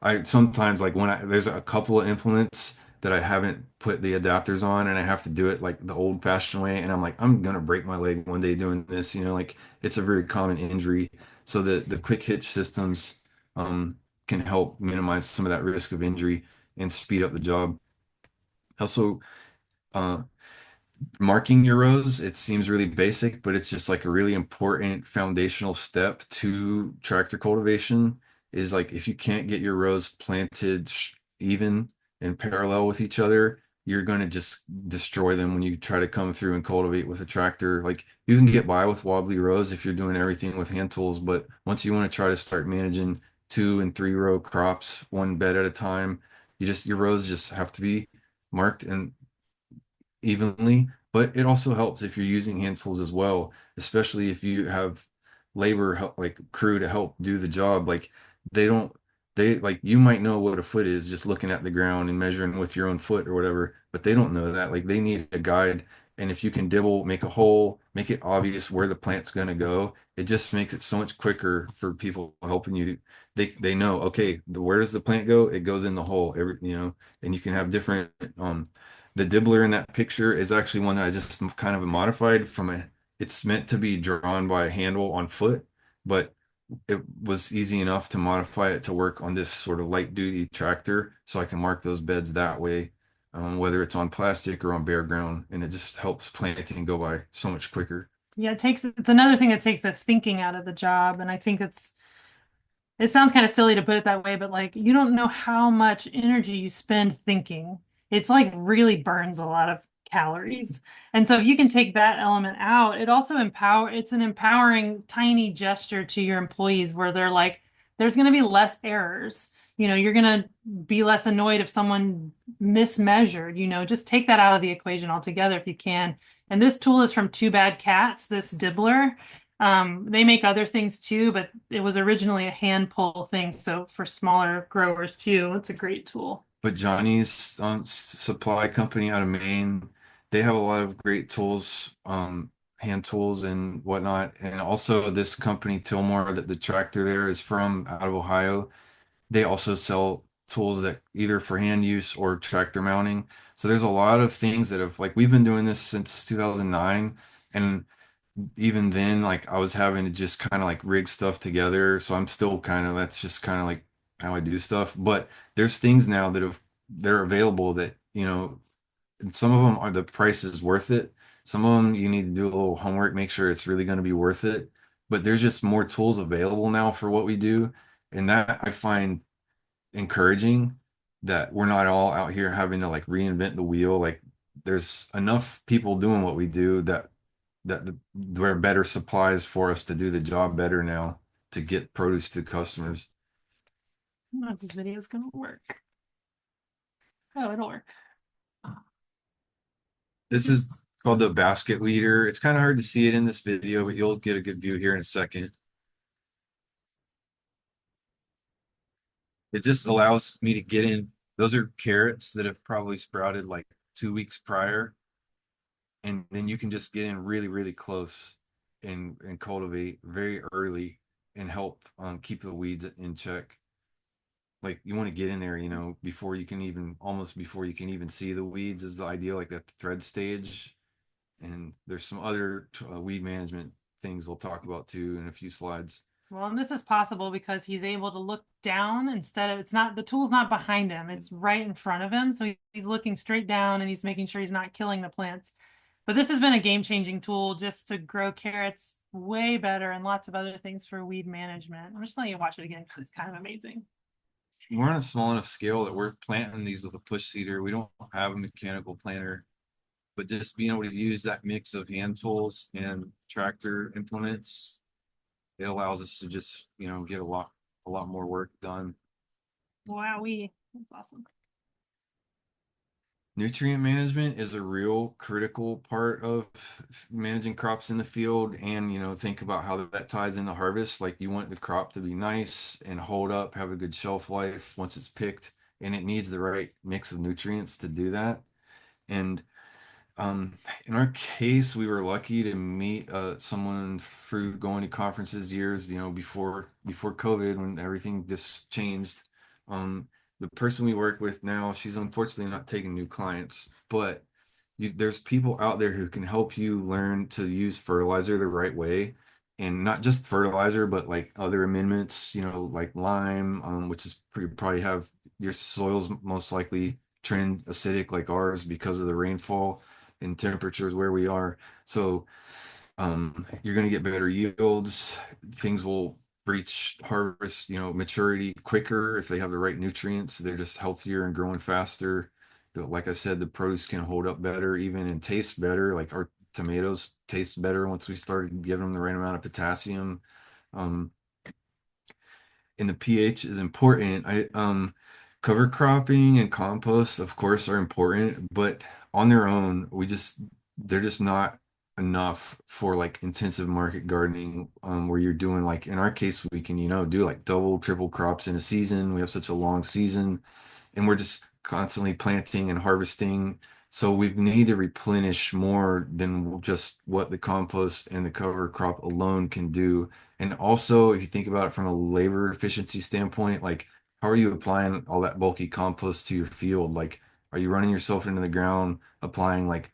I sometimes like when there's a couple of implements that I haven't put the adapters on and I have to do it like the old fashioned way and I'm like I'm gonna break my leg one day doing this, like it's a very common injury. So the quick hitch systems can help minimize some of that risk of injury and speed up the job. Also, uh, marking your rows, it seems really basic, but it's just like a really important foundational step to tractor cultivation is like if you can't get your rows planted even and parallel with each other, you're going to just destroy them when you try to come through and cultivate with a tractor. Like you can get by with wobbly rows if you're doing everything with hand tools, but once you want to try to start managing 2 and 3 row crops, one bed at a time, your rows just have to be marked and evenly, but it also helps if you're using hand tools as well, especially if you have labor help, like crew to help do the job. Like they don't, they like you might know what a foot is just looking at the ground and measuring with your own foot or whatever, but they don't know that. Like they need a guide. And if you can dibble, make a hole, make it obvious where the plant's going to go, it just makes it so much quicker for people helping you. They know, okay, where does the plant go? It goes in the hole, and you can have different the dibbler in that picture is actually one that I just kind of modified it's meant to be drawn by a handle on foot, but it was easy enough to modify it to work on this sort of light duty tractor, so I can mark those beds that way, whether it's on plastic or on bare ground, and it just helps planting go by so much quicker. Yeah, it's another thing that takes the thinking out of the job. And I think it sounds kind of silly to put it that way, but like you don't know how much energy you spend thinking. It's like really burns a lot of calories. And so if you can take that element out, it's an empowering tiny gesture to your employees where they're like, there's going to be less errors. You're going to be less annoyed if someone mismeasured, just take that out of the equation altogether if you can. And this tool is from Two Bad Cats, this dibbler. They make other things too, but it was originally a hand pull thing. So for smaller growers too, it's a great tool. But Johnny's supply company out of Maine, they have a lot of great tools, hand tools and whatnot. And also this company, Tillmore, that the tractor there is from out of Ohio, they also sell tools that either for hand use or tractor mounting. So there's a lot of things that have like we've been doing this since 2009, and even then like I was having to just kind of like rig stuff together. So I'm still kind of that's just kind of like how I do stuff. But there's things now they're available that, and some of them are the price is worth it. Some of them you need to do a little homework, make sure it's really going to be worth it. But there's just more tools available now for what we do. And that I find encouraging, that we're not all out here having to like reinvent the wheel. Like there's enough people doing what we do there are better supplies for us to do the job better now to get produce to customers. I don't know if this video is going to work. Oh, it'll work. This is called the basket weeder. It's kind of hard to see it in this video, but you'll get a good view here in a second. It just allows me to get in. Those are carrots that have probably sprouted like 2 weeks prior. And then you can just get in really, really close and cultivate very early and help keep the weeds in check. Like you want to get in there, before you can even almost before you can even see the weeds is the ideal, like at the thread stage. And there's some other weed management things we'll talk about too in a few slides. Well, and this is possible because he's able to look down instead of, it's not, the tool's not behind him, it's right in front of him. So he's looking straight down and he's making sure he's not killing the plants. But this has been a game-changing tool just to grow carrots way better and lots of other things for weed management. I'm just letting you watch it again because it's kind of amazing. We're on a small enough scale that we're planting these with a push seeder. We don't have a mechanical planter, but just being able to use that mix of hand tools and tractor implements, it allows us to just, get a lot more work done. Wowee, that's awesome. Nutrient management is a real critical part of managing crops in the field, and think about how that ties into harvest. Like you want the crop to be nice and hold up, have a good shelf life once it's picked, and it needs the right mix of nutrients to do that. And in our case, we were lucky to meet someone through going to conferences years, before COVID when everything just changed. The person we work with now, she's unfortunately not taking new clients, but there's people out there who can help you learn to use fertilizer the right way, and not just fertilizer, but like other amendments, like lime, which is probably have your soils most likely trend acidic like ours because of the rainfall and temperatures where we are. So you're going to get better yields. Things will reach harvest, maturity quicker if they have the right nutrients. They're just healthier and growing faster. Like I said, the produce can hold up better, even and taste better. Like our tomatoes taste better once we started giving them the right amount of potassium. Um, and the pH is important. Cover cropping and compost, of course, are important, but on their own, they're just not enough for like intensive market gardening, where you're doing like in our case, we can, do like double, triple crops in a season. We have such a long season and we're just constantly planting and harvesting. So we need to replenish more than just what the compost and the cover crop alone can do. And also, if you think about it from a labor efficiency standpoint, like how are you applying all that bulky compost to your field? Like, are you running yourself into the ground, applying like,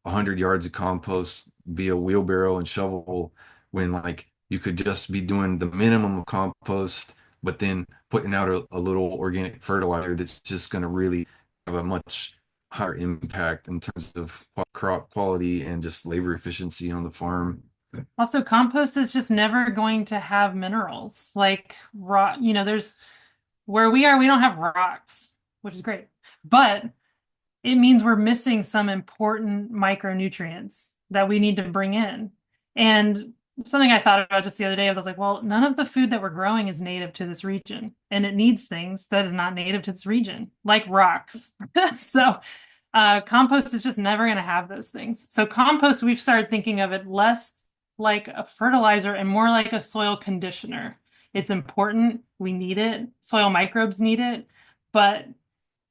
100 yards of compost via wheelbarrow and shovel when like you could just be doing the minimum of compost, but then putting out a little organic fertilizer that's just going to really have a much higher impact in terms of crop quality and just labor efficiency on the farm. Also, compost is just never going to have minerals like rock. There's where we are, we don't have rocks, which is great, but it means we're missing some important micronutrients that we need to bring in. And something I thought about just the other day was I was like, well, none of the food that we're growing is native to this region, and it needs things that is not native to this region, like rocks. So compost is just never going to have those things. So compost, we've started thinking of it less like a fertilizer and more like a soil conditioner. It's important. We need it. Soil microbes need it, but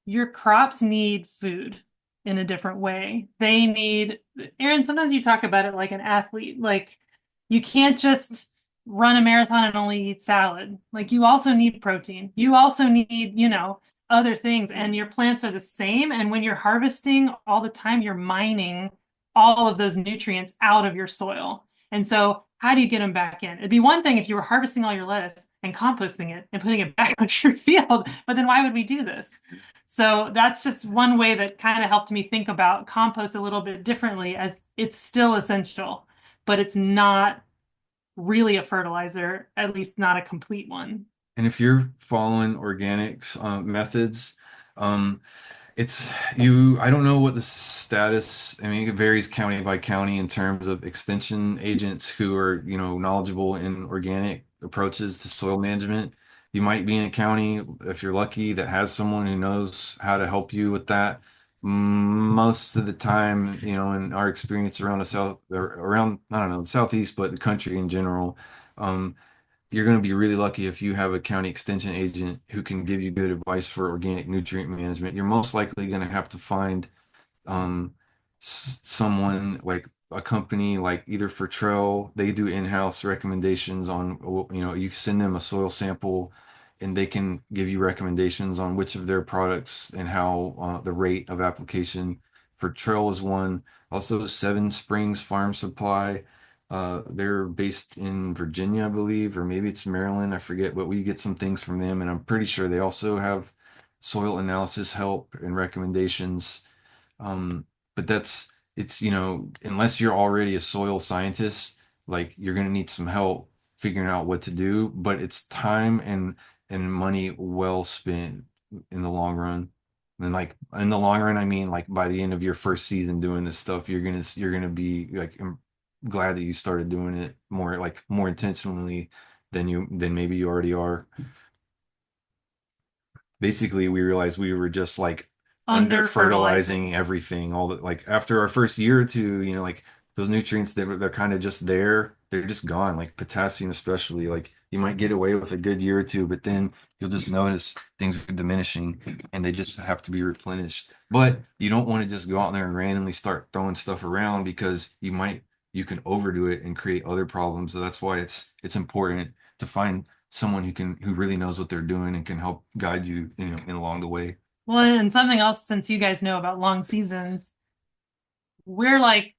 your crops need food in a different way. They need, Aaron, sometimes you talk about it like an athlete. Like you can't just run a marathon and only eat salad. Like you also need protein. You also need, other things. And your plants are the same. And when you're harvesting all the time, you're mining all of those nutrients out of your soil. And so how do you get them back in? It'd be one thing if you were harvesting all your lettuce and composting it and putting it back on your field, but then why would we do this? So that's just one way that kind of helped me think about compost a little bit differently, as it's still essential, but it's not really a fertilizer, at least not a complete one. And if you're following organics methods, um, it's you, I don't know what the status, I mean, it varies county by county in terms of extension agents who are, knowledgeable in organic approaches to soil management. You might be in a county, if you're lucky, that has someone who knows how to help you with that. Most of the time, in our experience around the south, or around, I don't know, the southeast, but the country in general, um, you're going to be really lucky if you have a county extension agent who can give you good advice for organic nutrient management. You're most likely going to have to find um, someone like a company like either for Trail, they do in-house recommendations on, you send them a soil sample and they can give you recommendations on which of their products and how the rate of application for Trail is one. Also, Seven Springs Farm Supply. They're based in Virginia, I believe, or maybe it's Maryland. I forget, but we get some things from them, and I'm pretty sure they also have soil analysis help and recommendations. Um, but it's, unless you're already a soil scientist, like you're going to need some help figuring out what to do, but it's time and money well spent in the long run. And like in the long run, I mean, like by the end of your first season doing this stuff, you're gonna be like glad that you started doing it more intentionally than maybe you already are. Basically, we realized we were just like under Under fertilizing. fertilizing everything. All the like after our first year or two, like those nutrients they're kind of just there. They're just gone. Like potassium, especially. Like you might get away with a good year or two, but then you'll just notice things are diminishing, and they just have to be replenished. But you don't want to just go out there and randomly start throwing stuff around because you can overdo it and create other problems. So that's why it's important to find someone who really knows what they're doing and can help guide you, in along the way. Well, and something else, since you guys know about long seasons, we're like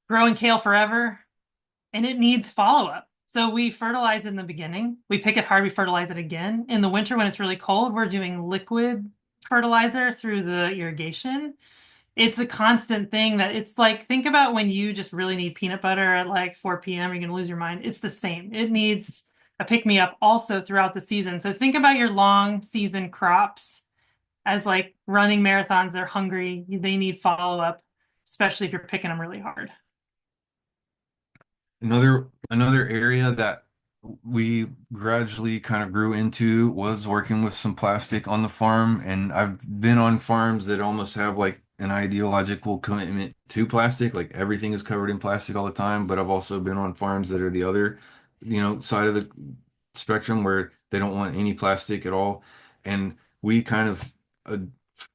growing kale forever and it needs follow-up. So we fertilize in the beginning, we pick it hard, we fertilize it again. In the winter, when it's really cold, we're doing liquid fertilizer through the irrigation. It's a constant thing that it's like, think about when you just really need peanut butter at like 4 p.m., you're going to lose your mind. It's the same. It needs a pick me up also throughout the season. So think about your long season crops as like running marathons. They're hungry. They need follow up, especially if you're picking them really hard. Another area that we gradually kind of grew into was working with some plastic on the farm. And I've been on farms that almost have like an ideological commitment to plastic, like everything is covered in plastic all the time. But I've also been on farms that are the other, side of the spectrum where they don't want any plastic at all. And we kind of uh,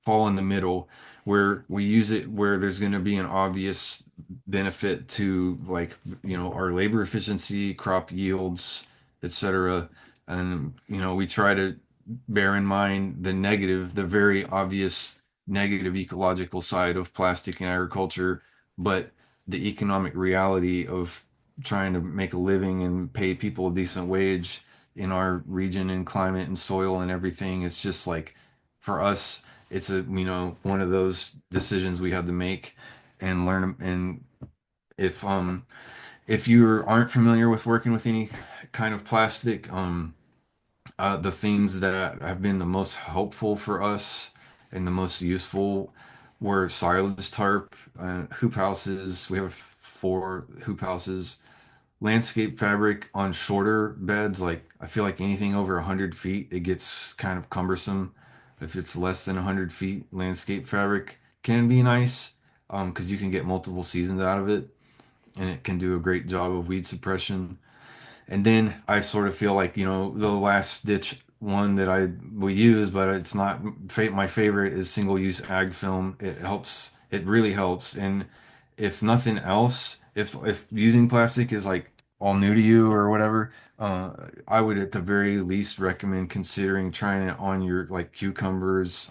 fall in the middle where we use it where there's going to be an obvious benefit to like our labor efficiency, crop yields, etc. And we try to bear in mind the very obvious negative ecological side of plastic in agriculture, but the economic reality of trying to make a living and pay people a decent wage in our region and climate and soil and everything. It's just like for us, it's a, one of those decisions we have to make and learn. And if if you aren't familiar with working with any kind of plastic, the things that have been the most helpful for us and the most useful were silage tarp, hoop houses. We have 4 hoop houses, landscape fabric on shorter beds. Like I feel like anything over 100 feet, it gets kind of cumbersome. If it's less than 100 feet, landscape fabric can be nice because you can get multiple seasons out of it, and it can do a great job of weed suppression. And then I sort of feel like, the last ditch one that I will use, but it's not my favorite is single use ag film. It helps, it really helps. And if nothing else, if using plastic is like all new to you or whatever, I would at the very least recommend considering trying it on your like cucumbers,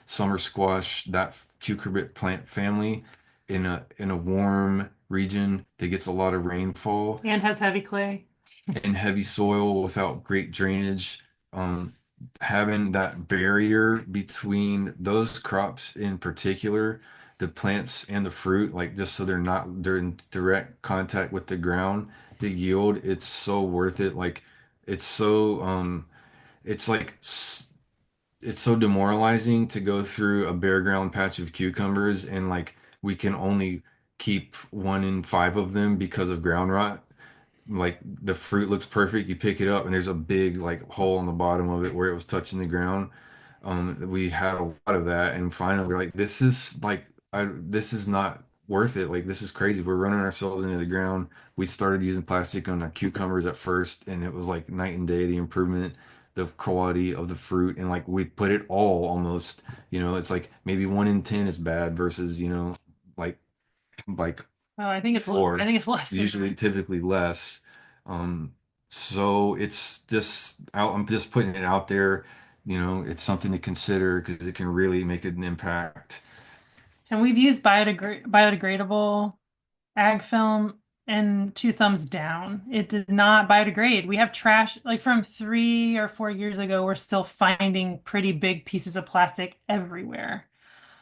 summer squash, that cucurbit plant family in a warm region that gets a lot of rainfall And has heavy clay. and heavy soil without great drainage. Um, Having that barrier between those crops in particular, the plants and the fruit, like just so they're in direct contact with the ground, the yield, it's so worth it. Like it's so it's like it's so demoralizing to go through a bare ground patch of cucumbers and like we can only keep 1 in 5 of them because of ground rot. Like the fruit looks perfect, you pick it up and there's a big like hole in the bottom of it where it was touching the ground. We had a lot of that, and finally we're like, this is like, this is not worth it. Like this is crazy. We're running ourselves into the ground. We started using plastic on our cucumbers at first, and it was like night and day the improvement, the quality of the fruit, and like we put it all almost. It's like maybe 1 in 10 is bad versus like like Oh, I think I four, think it's less than usually that. typically less. Um, so it's just out, I'm just putting it out there. It's something to consider because it can really make an impact. And we've used biodegradable ag film and two thumbs down. It did not biodegrade. We have trash, like from 3 or 4 years ago, we're still finding pretty big pieces of plastic everywhere.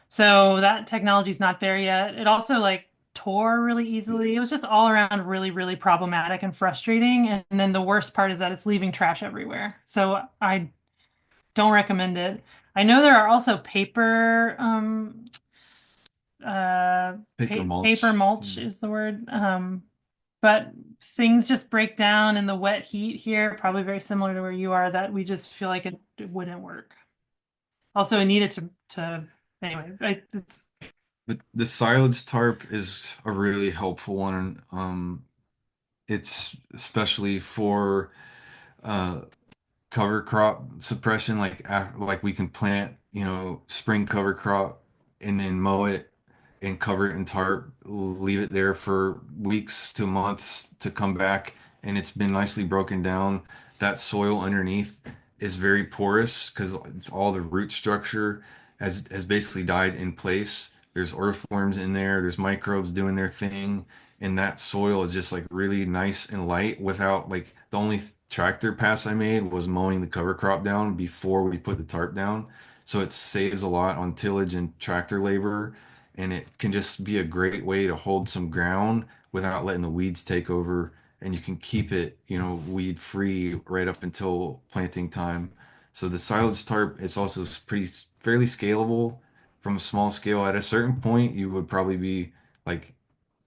So that technology's not there yet. It also like tore really easily. It was just all around really, really problematic and frustrating. And then the worst part is that it's leaving trash everywhere. So I don't recommend it. I know there are also Paper paper mulch. mulch is the word. But things just break down in the wet heat here, probably very similar to where you are, that we just feel like it wouldn't work. Also, it needed to anyway, it's The silage tarp is a really helpful one. It's especially for uh, cover crop suppression, like we can plant, spring cover crop and then mow it and cover it in tarp, leave it there for weeks to months to come back, and it's been nicely broken down. That soil underneath is very porous because all the root structure has basically died in place. There's earthworms in there, there's microbes doing their thing, and that soil is just like really nice and light without like the only tractor pass I made was mowing the cover crop down before we put the tarp down. So it saves a lot on tillage and tractor labor, and it can just be a great way to hold some ground without letting the weeds take over. And you can keep it, weed free right up until planting time. So the silage tarp, it's also pretty fairly scalable from a small scale. At a certain point, you would probably be like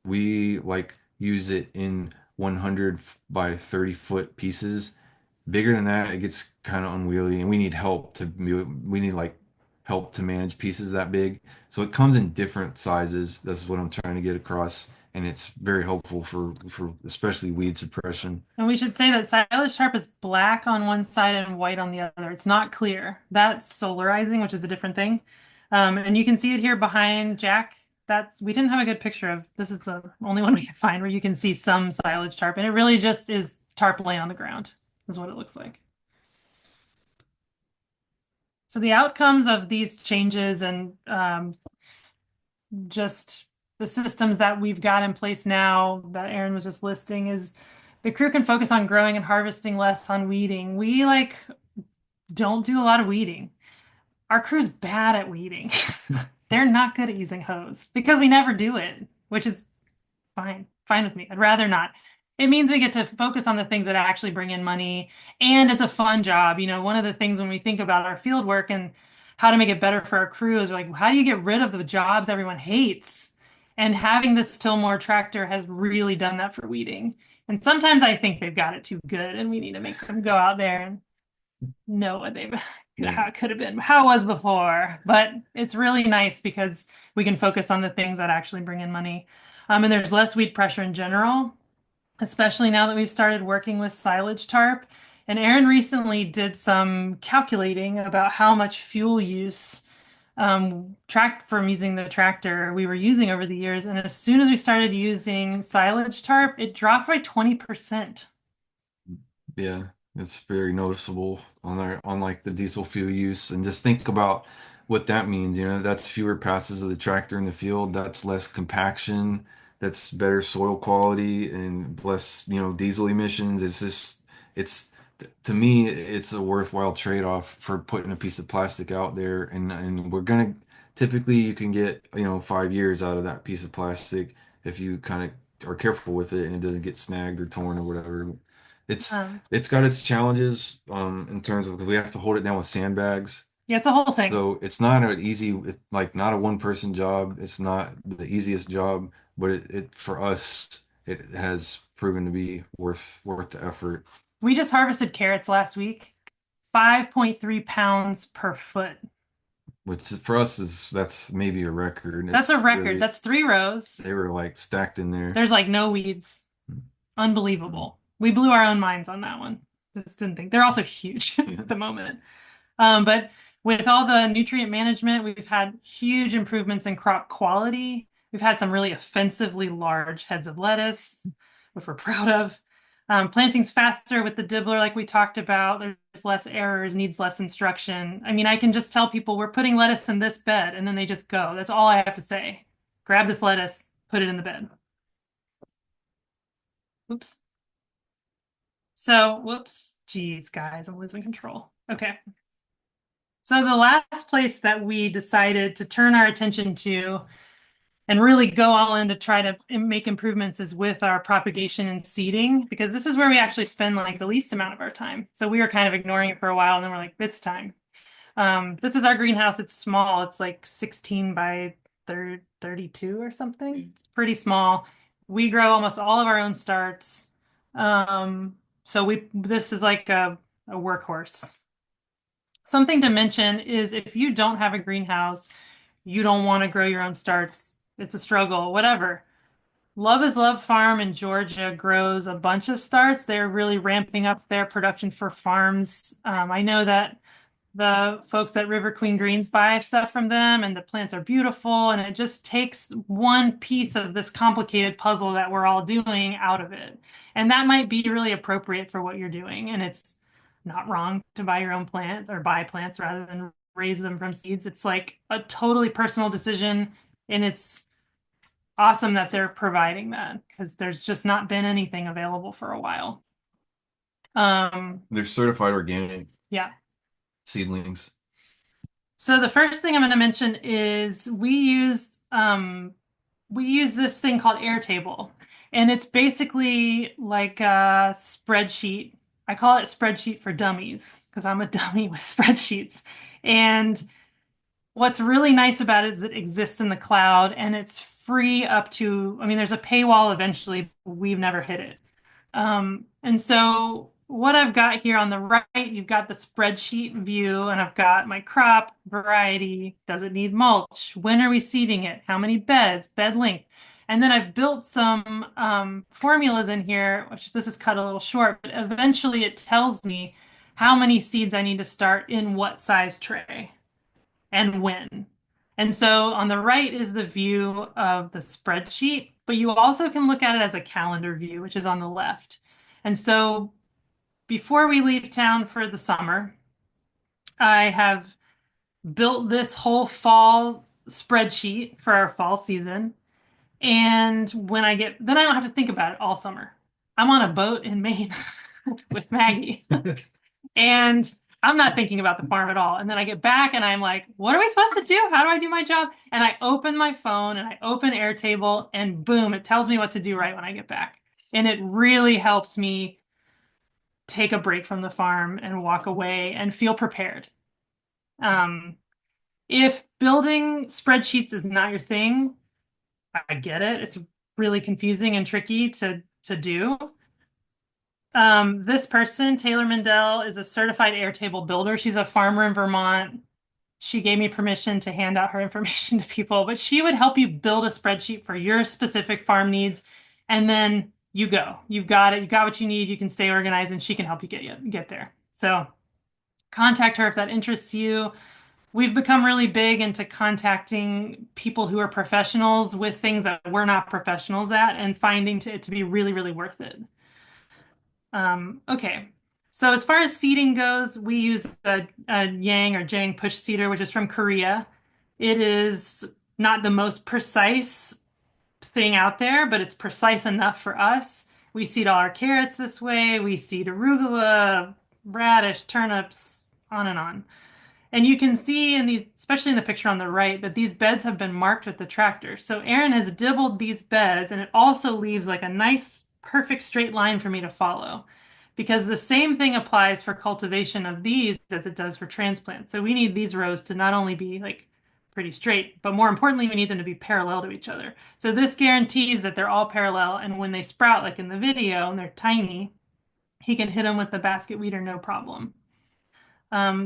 we like use it in 100 by 30-foot pieces. Bigger than that, it gets kind of unwieldy, and we need like help to manage pieces that big. So it comes in different sizes. That's what I'm trying to get across, and it's very helpful for especially weed suppression. and we should say that silage tarp is black on one side and white on the other. It's not clear. That's solarizing, which is a different thing. And you can see it here behind Jack. We didn't have a good picture of this is the only one we can find where you can see some silage tarp, and it really just is tarp laying on the ground, is what it looks like. So the outcomes of these changes and just the systems that we've got in place now that Aaron was just listing is the crew can focus on growing and harvesting, less on weeding. We like don't do a lot of weeding. Our crew's bad at weeding. They're not good at using hose because we never do it, which is fine with me. I'd rather not. It means we get to focus on the things that actually bring in money and it's a fun job. You know, one of the things when we think about our field work and how to make it better for our crew is like, how do you get rid of the jobs everyone hates? And having this Tillmore tractor has really done that for weeding. And sometimes I think they've got it too good and we need to make them go out there and know what they've how it could have been, how it was before. But it's really nice because we can focus on the things that actually bring in money. And there's less weed pressure in general, especially now that we've started working with silage tarp. And Aaron recently did some calculating about how much fuel use tracked from using the tractor we were using over the years. And as soon as we started using silage tarp, it dropped by 20%. Yeah, it's very noticeable on like the diesel fuel use. And just think about what that means. You know, that's fewer passes of the tractor in the field, that's less compaction, that's better soil quality and less, diesel emissions. It's to me, it's a worthwhile trade-off for putting a piece of plastic out there, and we're gonna typically you can get, 5 years out of that piece of plastic if you kind of are careful with it and it doesn't get snagged or torn or whatever. It's Um, it's got its challenges in terms of because we have to hold it down with sandbags. yeah, it's a whole thing. So it's not an easy, like not a one person job. It's not the easiest job, but it for us it has proven to be worth the effort. We just harvested carrots last week, 5.3 pounds per foot. Which for us that's maybe a record. That's a It's record. really That's 3 rows. they were like stacked in there. There's like no weeds. Unbelievable. We blew our own minds on that one. Just didn't think. They're also huge Yeah. at the moment. But with all the nutrient management, we've had huge improvements in crop quality. We've had some really offensively large heads of lettuce, which we're proud of. Planting's faster with the dibbler, like we talked about. There's less errors, needs less instruction. I mean, I can just tell people we're putting lettuce in this bed, and then they just go. That's all I have to say. Grab this lettuce, put it in the bed. Oops. So, whoops. Geez, guys, I'm losing control. Okay. So the last place that we decided to turn our attention to and really go all in to try to make improvements is with our propagation and seeding, because this is where we actually spend like the least amount of our time. So we were kind of ignoring it for a while and then we're like, it's time. This is our greenhouse. It's small. It's like 16 by 32 or something. It's pretty small. We grow almost all of our own starts. So this is like a workhorse. Something to mention is if you don't have a greenhouse, you don't want to grow your own starts, it's a struggle, whatever. Love is Love Farm in Georgia grows a bunch of starts. They're really ramping up their production for farms. I know that the folks at River Queen Greens buy stuff from them, and the plants are beautiful, and it just takes one piece of this complicated puzzle that we're all doing out of it. And that might be really appropriate for what you're doing. And it's not wrong to buy your own plants or buy plants rather than raise them from seeds. It's like a totally personal decision, and it's awesome that they're providing that because there's just not been anything available for a while. They're certified organic Yeah. seedlings. So the first thing I'm going to mention is we use this thing called Airtable, and it's basically like a spreadsheet. I call it spreadsheet for dummies because I'm a dummy with spreadsheets. And what's really nice about it is it exists in the cloud and it's free up to, I mean, there's a paywall eventually, but we've never hit it. And so what I've got here on the right, you've got the spreadsheet view, and I've got my crop variety. Does it need mulch? When are we seeding it? How many beds? Bed length. And then I've built some formulas in here, which this is cut a little short, but eventually it tells me how many seeds I need to start in what size tray and when. And so on the right is the view of the spreadsheet, but you also can look at it as a calendar view, which is on the left. And so before we leave town for the summer, I have built this whole fall spreadsheet for our fall season. And then I don't have to think about it all summer. I'm on a boat in Maine with Maggie, and I'm not thinking about the farm at all. And then I get back and I'm like, what are we supposed to do? How do I do my job? And I open my phone and I open Airtable, and boom, it tells me what to do right when I get back. And it really helps me take a break from the farm and walk away and feel prepared. Um, if building spreadsheets is not your thing, I get it. It's really confusing and tricky to do. This person, Taylor Mendel, is a certified Airtable builder. She's a farmer in Vermont. She gave me permission to hand out her information to people, but she would help you build a spreadsheet for your specific farm needs, and then you go. You've got it. You got what you need. You can stay organized, and she can help you get there. So contact her if that interests you. We've become really big into contacting people who are professionals with things that we're not professionals at and finding it to be really, really worth it. Okay. So as far as seeding goes, we use a Yang or Jang push seeder, which is from Korea. It is not the most precise thing out there, but it's precise enough for us. We seed all our carrots this way. We seed arugula, radish, turnips, on and on. And you can see in these, especially in the picture on the right, that these beds have been marked with the tractor. So Aaron has dibbled these beds, and it also leaves like a nice, perfect straight line for me to follow. Because the same thing applies for cultivation of these as it does for transplant. So we need these rows to not only be like pretty straight, but more importantly, we need them to be parallel to each other. So this guarantees that they're all parallel, and when they sprout, like in the video, and they're tiny, he can hit them with the basket weeder, no problem.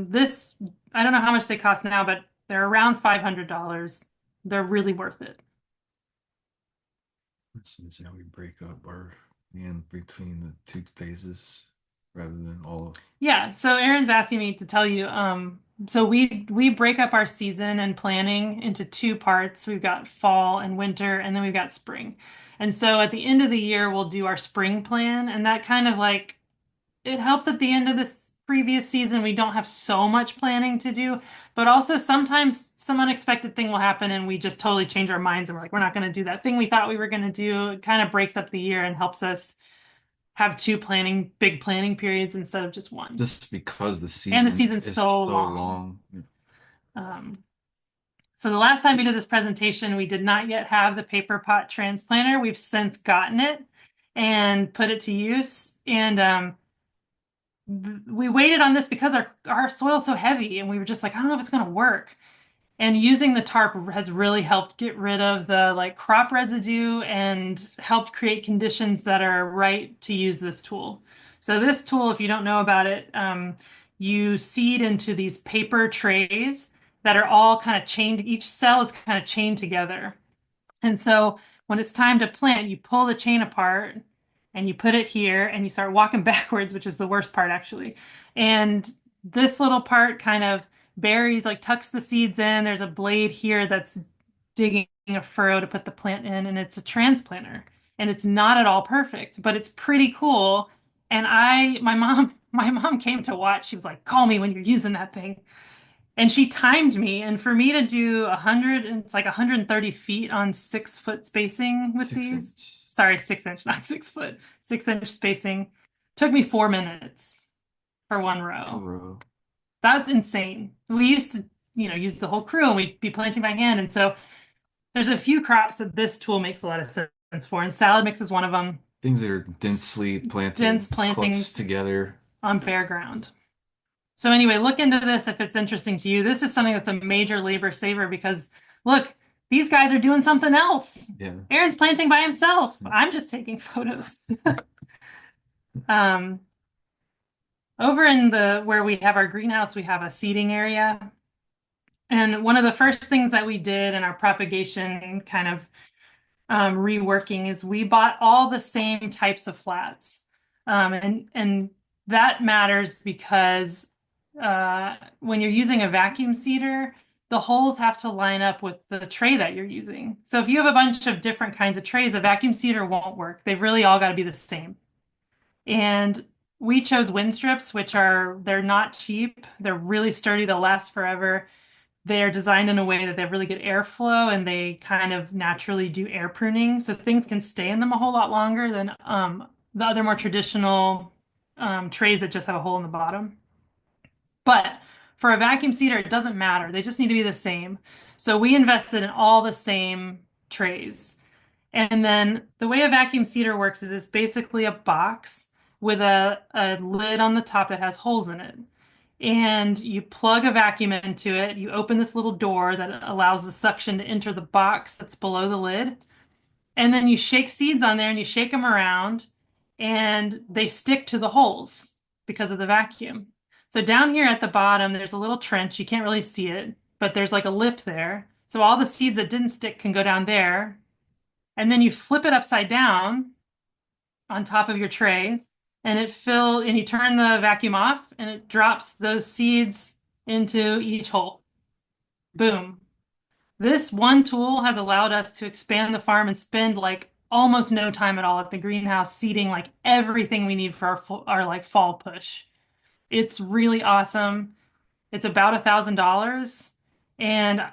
This, I don't know how much they cost now, but they're around $500. They're really worth it. This is how we break up our and between the two phases rather than all. Yeah, so Aaron's asking me to tell you, so we break up our season and planning into two parts. We've got fall and winter, and then we've got spring. And so at the end of the year, we'll do our spring plan, and that kind of like it helps at the end of this previous season. We don't have so much planning to do, but also sometimes some unexpected thing will happen and we just totally change our minds and we're like, we're not going to do that thing we thought we were going to do. It kind of breaks up the year and helps us have two big planning periods instead of just one. Just because the season And the season's is so long. So the last time we did this presentation, we did not yet have the paper pot transplanter. We've since gotten it and put it to use. And we waited on this because our soil's so heavy and we were just like, I don't know if it's going to work. And using the tarp has really helped get rid of the like crop residue and helped create conditions that are right to use this tool. So this tool, if you don't know about it, you seed into these paper trays that are all kind of chained. Each cell is kind of chained together. And so when it's time to plant, you pull the chain apart and you put it here and you start walking backwards, which is the worst part actually. And this little part kind of buries, like tucks the seeds in. There's a blade here that's digging a furrow to put the plant in, and it's a transplanter. And it's not at all perfect, but it's pretty cool. And my mom came to watch. She was like, call me when you're using that thing. And she timed me, and for me to do 100, it's like 130 feet on 6 foot spacing with these. Sorry, 6 inch, not 6 foot, 6 inch spacing. Took me 4 minutes for one row. That's insane. We used to, use the whole crew and we'd be planting by hand. And so there's a few crops that this tool makes a lot of sense for. And salad mix is one of them. Things that are densely planted, dense plantings close together on bare ground. So anyway, look into this if it's interesting to you. This is something that's a major labor saver because look, these guys are doing something else. Yeah. Aaron's planting by himself. I'm just taking photos. Over in where we have our greenhouse, we have a seeding area. And one of the first things that we did in our propagation kind of reworking is we bought all the same types of flats. And that matters because when you're using a vacuum seeder, the holes have to line up with the tray that you're using. So if you have a bunch of different kinds of trays, a vacuum seeder won't work. They've really all got to be the same. And we chose wind strips, they're not cheap. They're really sturdy. They'll last forever. They're designed in a way that they have really good airflow and they kind of naturally do air pruning. So things can stay in them a whole lot longer than the other more traditional trays that just have a hole in the bottom. But for a vacuum seeder, it doesn't matter. They just need to be the same. So we invested in all the same trays. And then the way a vacuum seeder works is it's basically a box with a lid on the top that has holes in it. And you plug a vacuum into it. You open this little door that allows the suction to enter the box that's below the lid. And then you shake seeds on there and you shake them around and they stick to the holes because of the vacuum. So down here at the bottom, there's a little trench. You can't really see it, but there's like a lip there. So all the seeds that didn't stick can go down there. And then you flip it upside down on top of your tray and you turn the vacuum off and it drops those seeds into each hole. Boom. This one tool has allowed us to expand the farm and spend like almost no time at all at the greenhouse seeding like everything we need for our like fall push. It's really awesome. It's about $1,000 and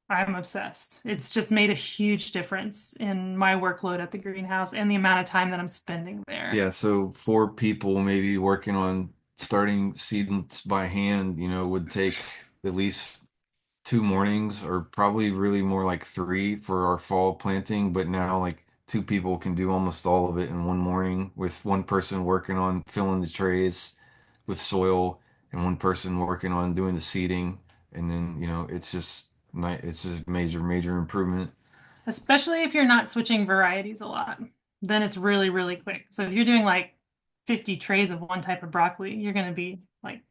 I'm obsessed. It's just made a huge difference in my workload at the greenhouse and the amount of time that I'm spending there. Yeah, so 4 people maybe working on starting seedlings by hand, would take at least 2 mornings or probably really more like 3 for our fall planting. But now like 2 people can do almost all of it in one morning with one person working on filling the trays with soil and one person working on doing the seeding. And then, it's just major, major improvement. Especially if you're not switching varieties a lot, then it's really, really quick. So if you're doing like 50 trays of one type of broccoli, you're going to be like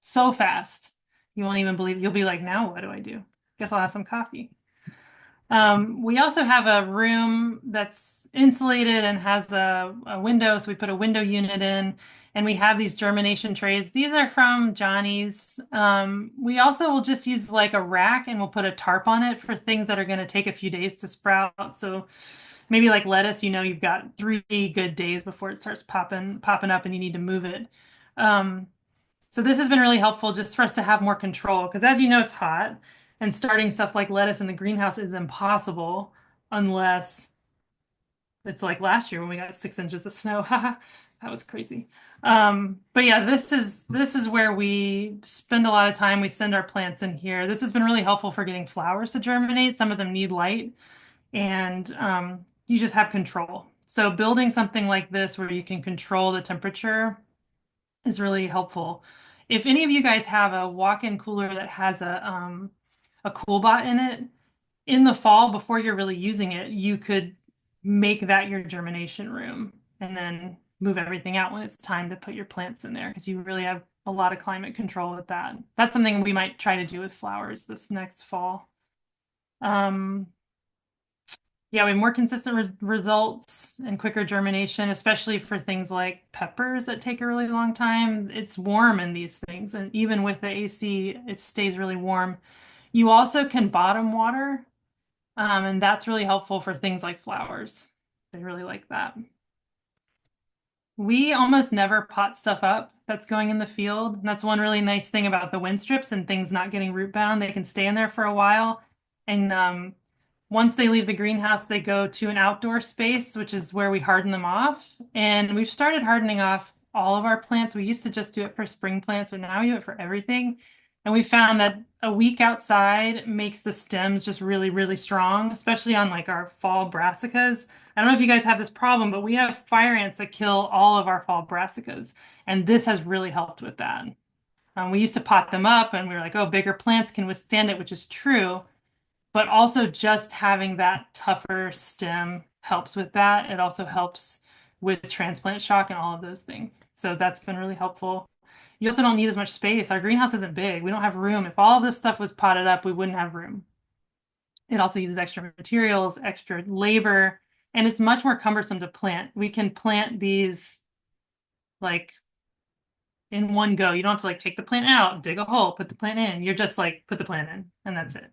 so fast. You won't even believe, you'll be like, now what do I do? Guess I'll have some coffee. We also have a room that's insulated and has a window. So we put a window unit in and we have these germination trays. These are from Johnny's. We also will just use like a rack and we'll put a tarp on it for things that are going to take a few days to sprout. So maybe like lettuce, you've got 3 good days before it starts popping up and you need to move it. Um, so this has been really helpful just for us to have more control because as you know, it's hot and starting stuff like lettuce in the greenhouse is impossible unless it's like last year when we got 6 inches of snow. That was crazy. But yeah, this is where we spend a lot of time. We send our plants in here. This has been really helpful for getting flowers to germinate. Some of them need light and you just have control. So building something like this where you can control the temperature is really helpful. If any of you guys have a walk-in cooler that has a cool bot in it, in the fall before you're really using it, you could make that your germination room and then move everything out when it's time to put your plants in there because you really have a lot of climate control with that. That's something we might try to do with flowers this next fall. Yeah, we have more consistent results and quicker germination, especially for things like peppers that take a really long time. It's warm in these things, and even with the AC, it stays really warm. You also can bottom water, and that's really helpful for things like flowers. They really like that. We almost never pot stuff up that's going in the field. And that's one really nice thing about the wind strips and things not getting root bound. They can stay in there for a while. And once they leave the greenhouse, they go to an outdoor space, which is where we harden them off. And we've started hardening off all of our plants. We used to just do it for spring plants, but now we do it for everything. And we found that a week outside makes the stems just really, really strong, especially on like our fall brassicas. I don't know if you guys have this problem, but we have fire ants that kill all of our fall brassicas. And this has really helped with that. We used to pot them up and we were like, oh, bigger plants can withstand it, which is true. But also just having that tougher stem helps with that. It also helps with transplant shock and all of those things. So that's been really helpful. You also don't need as much space. Our greenhouse isn't big. We don't have room. If all of this stuff was potted up, we wouldn't have room. It also uses extra materials, extra labor, and it's much more cumbersome to plant. We can plant these like in one go. You don't have to like take the plant out, dig a hole, put the plant in. You're just like put the plant in, and that's it.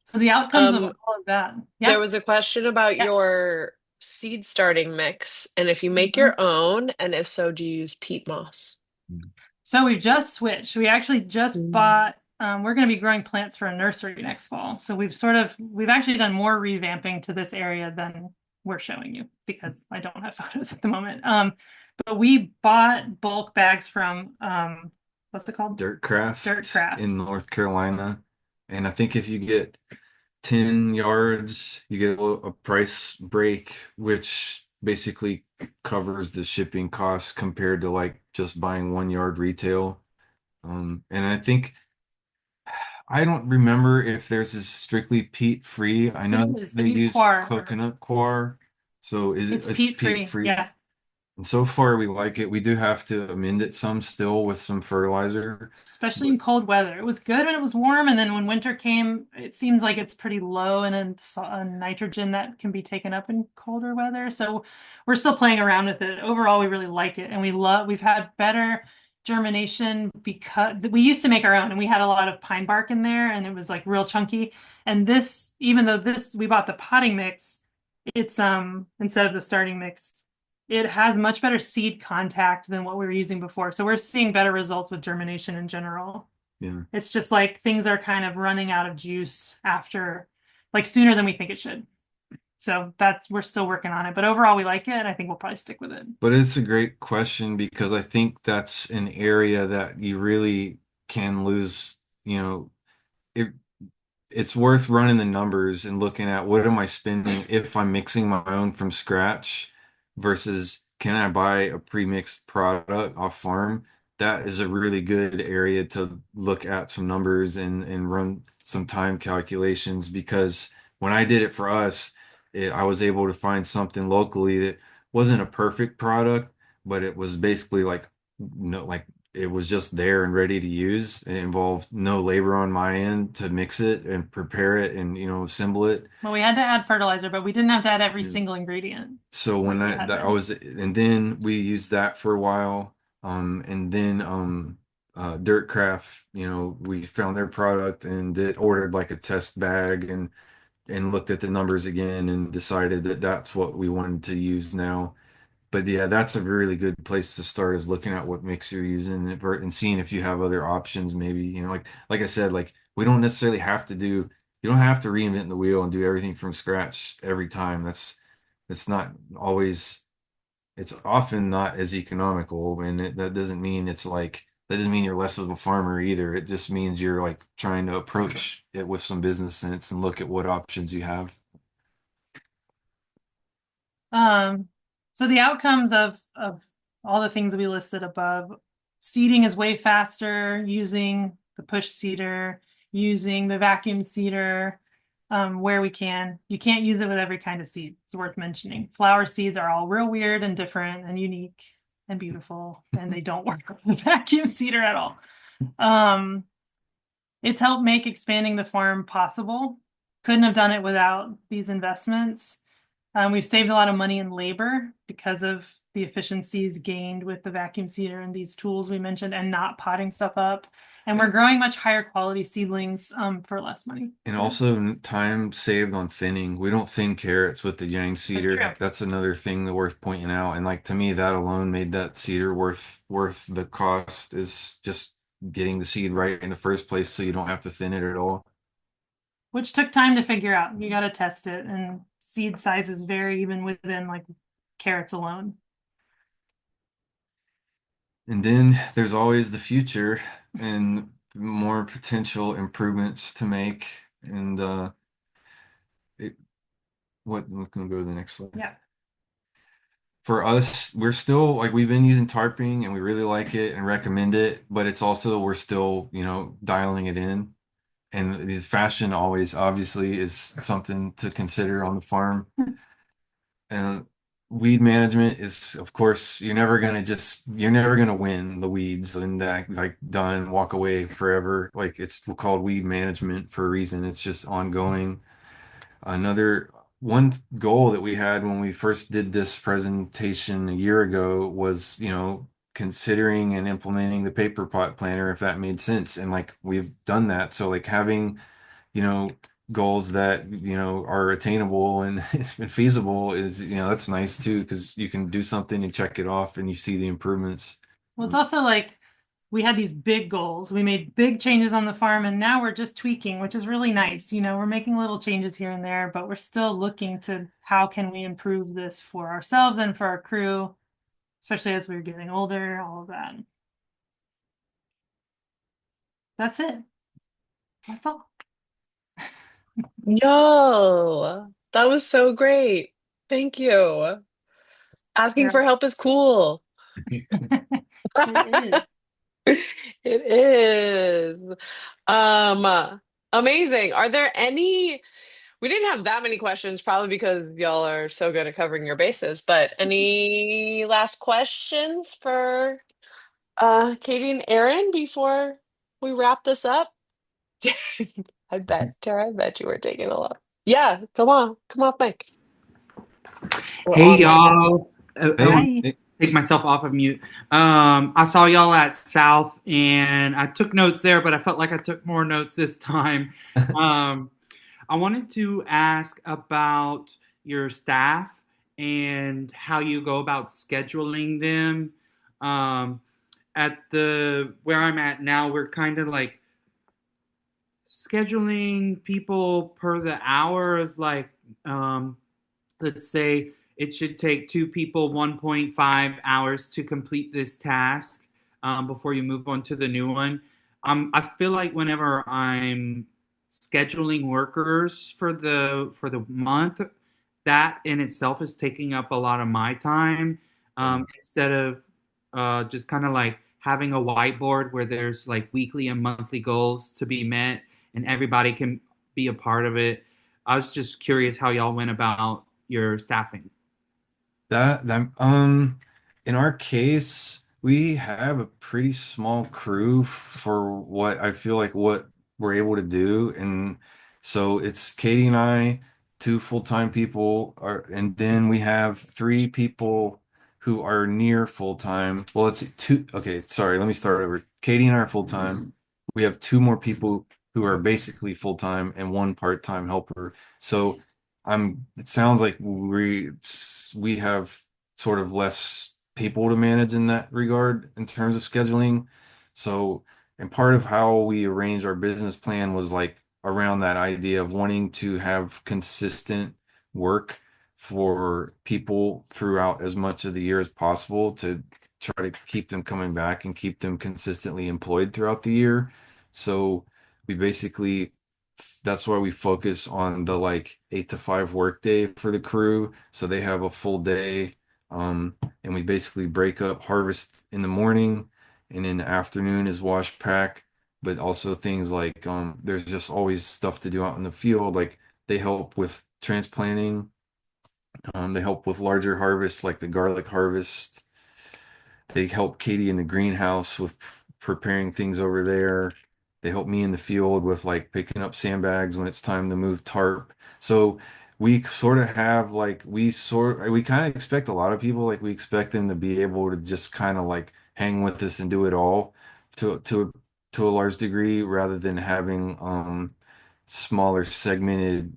So the outcomes of Um, all of that. there Yeah. was a question about Yeah. your seed starting mix and if you make Mhm. your own, and if so, do you use peat moss? So we just switched. We actually just bought, we're going to be growing plants for a nursery next fall. So we've actually done more revamping to this area than we're showing you because I don't have photos at the moment. But we bought bulk bags from, what's it called? Dirt Craft Craft. in North Carolina. And I think if you get 10 yards, you get a price break, which basically covers the shipping costs compared to like just buying 1 yard retail. And I think I don't remember if theirs is strictly peat free. I It know is. They they use use coir. coconut coir. So It's it's peat peat free. free? Yeah. And so far we like it. We do have to amend it some still with some fertilizer, Especially but in cold weather. It was good when it was warm, and then when winter came, it seems like it's pretty low in a nitrogen that can be taken up in colder weather. So we're still playing around with it. Overall, we really like it, and we've had better germination because we used to make our own, and we had a lot of pine bark in there, and it was like real chunky. And this, even though this we bought the potting mix, it's instead of the starting mix. It has much better seed contact than what we were using before. So we're seeing better results with germination in general. yeah. It's just like things are kind of running out of juice after, like sooner than we think it should. So we're still working on it. But overall, we like it. And I think we'll probably stick with it. But it's a great question because I think that's an area that you really can lose, it it's worth running the numbers and looking at what am I spending if I'm mixing my own from scratch versus can I buy a pre-mixed product off farm? That is a really good area to look at some numbers and run some time calculations because when I did it for us, I was able to find something locally that wasn't a perfect product, but it was basically like no like it was just there and ready to use. It involved no labor on my end to mix it and prepare it and assemble it. Well, we had to add fertilizer, but we didn't have to add every Yeah. single ingredient. So when Like we I had that I to. was and then we used that for a while. And then Dirtcraft, we found their product and did ordered like a test bag and looked at the numbers again and decided that that's what we wanted to use now. But yeah, that's a really good place to start is looking at what mix you're using and seeing if you have other options. Maybe, like I said, like we don't necessarily have to do, you don't have to reinvent the wheel and do everything from scratch every time. It's not always, it's often not as economical. And that doesn't mean that doesn't mean you're less of a farmer either. It just means you're like trying to approach it with some business sense and look at what options you have. Um, so the outcomes of all the things we listed above, seeding is way faster using the push seeder, using the vacuum seeder, where we can. You can't use it with every kind of seed. It's worth mentioning. Flower seeds are all real weird and different and unique and beautiful, and they don't work with the vacuum seeder at all. Um, it's helped make expanding the farm possible. Couldn't have done it without these investments. We've saved a lot of money in labor because of the efficiencies gained with the vacuum seeder and these tools we mentioned and not potting stuff up. And we're growing much higher quality seedlings for less money. And also time saved on thinning. We don't thin carrots with the Yang cedar. That's another thing that worth pointing out. And like to me, that alone made that cedar worth the cost is just getting the seed right in the first place so you don't have to thin it at all. Which took time to figure out. You got to test it, and seed sizes vary even within like carrots alone. And then there's always the future and more potential improvements to make. And it what can we go to the next slide? Yeah. For us, we're still like we've been using tarping and we really like it and recommend it, but it's also we're still, dialing it in. And the fashion always obviously is something to consider on the farm. And weed management is, of course, you're never gonna win the weeds and that like done, walk away forever. Like it's called weed management for a reason. It's just ongoing. Another one goal that we had when we first did this presentation a year ago was, considering and implementing the paper pot planter if that made sense. And like we've done that. So like having, you know, goals that, are attainable and, and feasible is, that's nice too, because you can do something and check it off and you see the improvements. Well, it's also like we had these big goals. We made big changes on the farm, and now we're just tweaking, which is really nice. We're making little changes here and there, but we're still looking to how can we improve this for ourselves and for our crew, especially as we're getting older, all of that. That's it. That's all. Yo, that was so great. Thank you. Asking Yeah. for help is cool. It is. It is. Amazing. Are there any, we didn't have that many questions, probably because y'all are so good at covering your bases, but any last questions for Katie and Aaron before we wrap this up? I bet, Tara, I bet you were taking a lot. Yeah, come on. Come off mic. Or Hey on mic. y'all. Hey, Hi. hey, Take myself off of mute. I saw y'all at South and I took notes there, but I felt like I took more notes this time. Um, I wanted to ask about your staff and how you go about scheduling them. Um, at the where I'm at now, we're kind of like scheduling people per the hour of like let's say it should take two people 1.5 hours to complete this task before you move on to the new one. I feel like whenever I'm scheduling workers for the month, that in itself is taking up a lot of my time instead of just kind of like having a whiteboard where there's like weekly and monthly goals to be met and everybody can be a part of it. I was just curious how y'all went about your staffing. that in our case, we have a pretty small crew for what I feel like what we're able to do. And so it's Katie and I, two full-time people and then we have three people who are near full-time. Well, it's two. Okay, sorry, let me start over. Katie and I are full-time. We have two more people who are basically full-time and one part-time helper. So it sounds like we have sort of less people to manage in that regard in terms of scheduling. So, and part of how we arranged our business plan was like around that idea of wanting to have consistent work for people throughout as much of the year as possible to try to keep them coming back and keep them consistently employed throughout the year. So we basically that's why we focus on the like 8 to 5 work day for the crew. So they have a full day. And we basically break up harvest in the morning and in the afternoon is wash pack, but also things like there's just always stuff to do out in the field. Like they help with transplanting. They help with larger harvests like the garlic harvest. They help Katie in the greenhouse with preparing things over there. They help me in the field with like picking up sandbags when it's time to move tarp. So we sort of have like we kind of expect a lot of people like we expect them to be able to just kind of like hang with us and do it all to a large degree rather than having smaller segmented,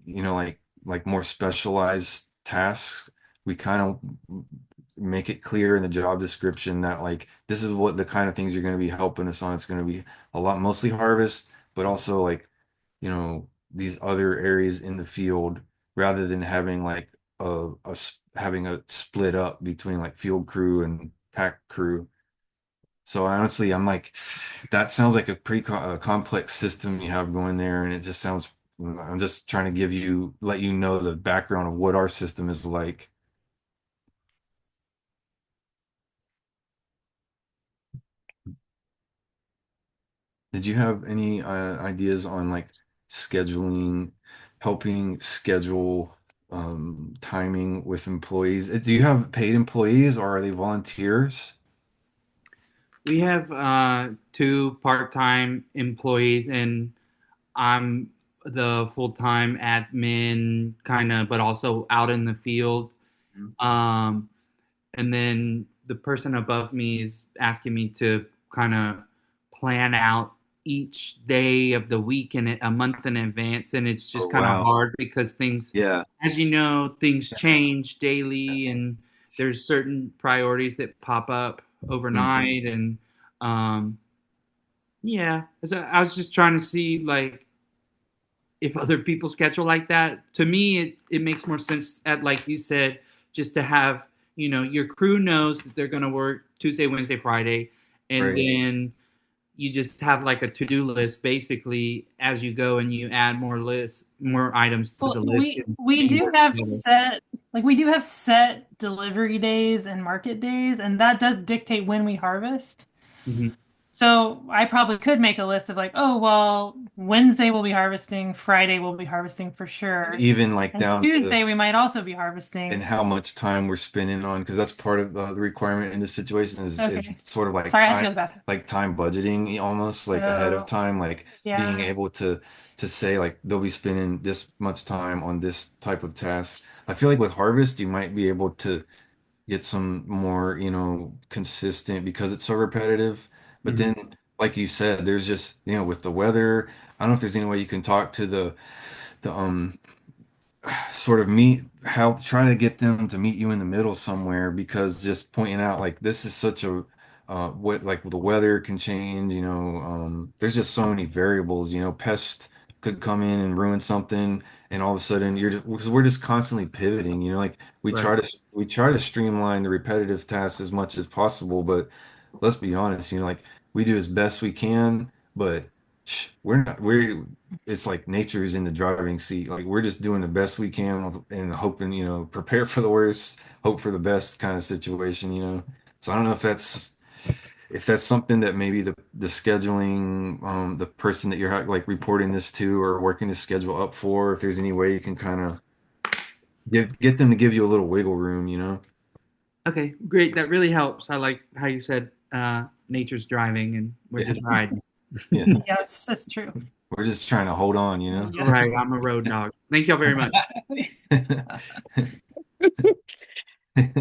like more specialized tasks. We kind of make it clear in the job description that like this is what the kind of things you're going to be helping us on. It's going to be a lot mostly harvest, but also like, these other areas in the field rather than having like having a split up between like field crew and pack crew. So honestly, I'm like, that sounds like a pretty complex system you have going there, and it just sounds. I'm just trying to let you know the background of what our system is like. Did you have any ideas on like scheduling, helping schedule timing with employees? Do you have paid employees or are they volunteers? We have two part-time employees, and I'm the full-time admin kind of, but also out in the field. Mhm. And then the person above me is asking me to kind of plan out each day of the week and a month in advance. And it's Oh, just kind of wow. hard because Yeah. as you know, things change daily and there's certain priorities that pop up Mm. overnight. And um, Yeah. So I was just trying to see like if other people schedule like that. To me, it makes more sense at like you said, just to have, your crew knows that they're gonna work Tuesday, Wednesday, Friday, and Right. then you just have like a to-do list basically as you go and you add more items to Well, the list we and do work have together. set delivery days and market days, and that does dictate when we harvest. Mhm. So I probably could make a list of like, oh, well, Wednesday we'll be harvesting, Friday we'll be harvesting for And sure. even like And down to Tuesday we might also be and harvesting. how much time we're spending on, because that's part of the requirement in this situation is Okay. sort of Sorry, I have to go to the bathroom. like time budgeting, almost like ahead of Oh, time, like being yeah. able to say like they'll be spending this much time on this type of task. I feel like with harvest you might be able to get some more, consistent because it's so repetitive. But Mhm. then, like you said, there's just, with the weather, I don't know if there's any way you can talk to the sort of meet how trying to get them to meet you in the middle somewhere, because just pointing out like this is such a what like the weather can change, there's just so many variables, pests could come in and ruin something, and all of a sudden you're just because we're just constantly pivoting, like Right. we try to streamline the repetitive tasks as much as possible, but let's be honest, like we do as best we can, but we're not we're it's like nature is in the driving seat. Like we're just doing the best we can and hoping, prepare for the worst, hope for the best kind of situation. So I don't know if that's something that maybe the scheduling, the person that you're like reporting this to or working to schedule up for, if there's any way you can kind of get them to give you a little wiggle room. Okay, great. That really helps. I like how you said nature's driving and we're Yeah, just riding. yeah. Yes, that's true. We're just trying to hold on. All Yeah. right, I'm a road dog. Thank y'all very much.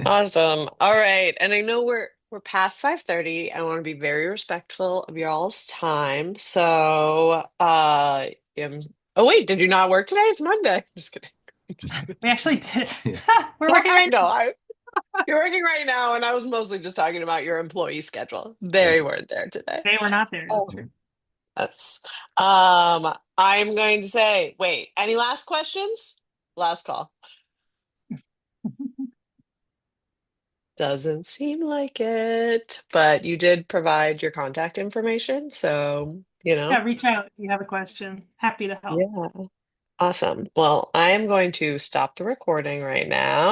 Awesome. All right. And I know we're past 5:30. I want to be very respectful of y'all's time. So, um, oh wait, did you not work today? It's Monday. Just kidding. Just kidding. We actually did. Yeah. We're working I right know. now. You're working right now, and I was mostly just talking about your employee schedule. Right. They weren't there today. They were not there. That's Oh, true. that's I'm going to say, wait, any last questions? Last call. Doesn't seem like it, but you did provide your contact information, so, Yeah, reach out if you have a question. Happy to help. yeah, awesome. Well, I am going to stop the recording right now.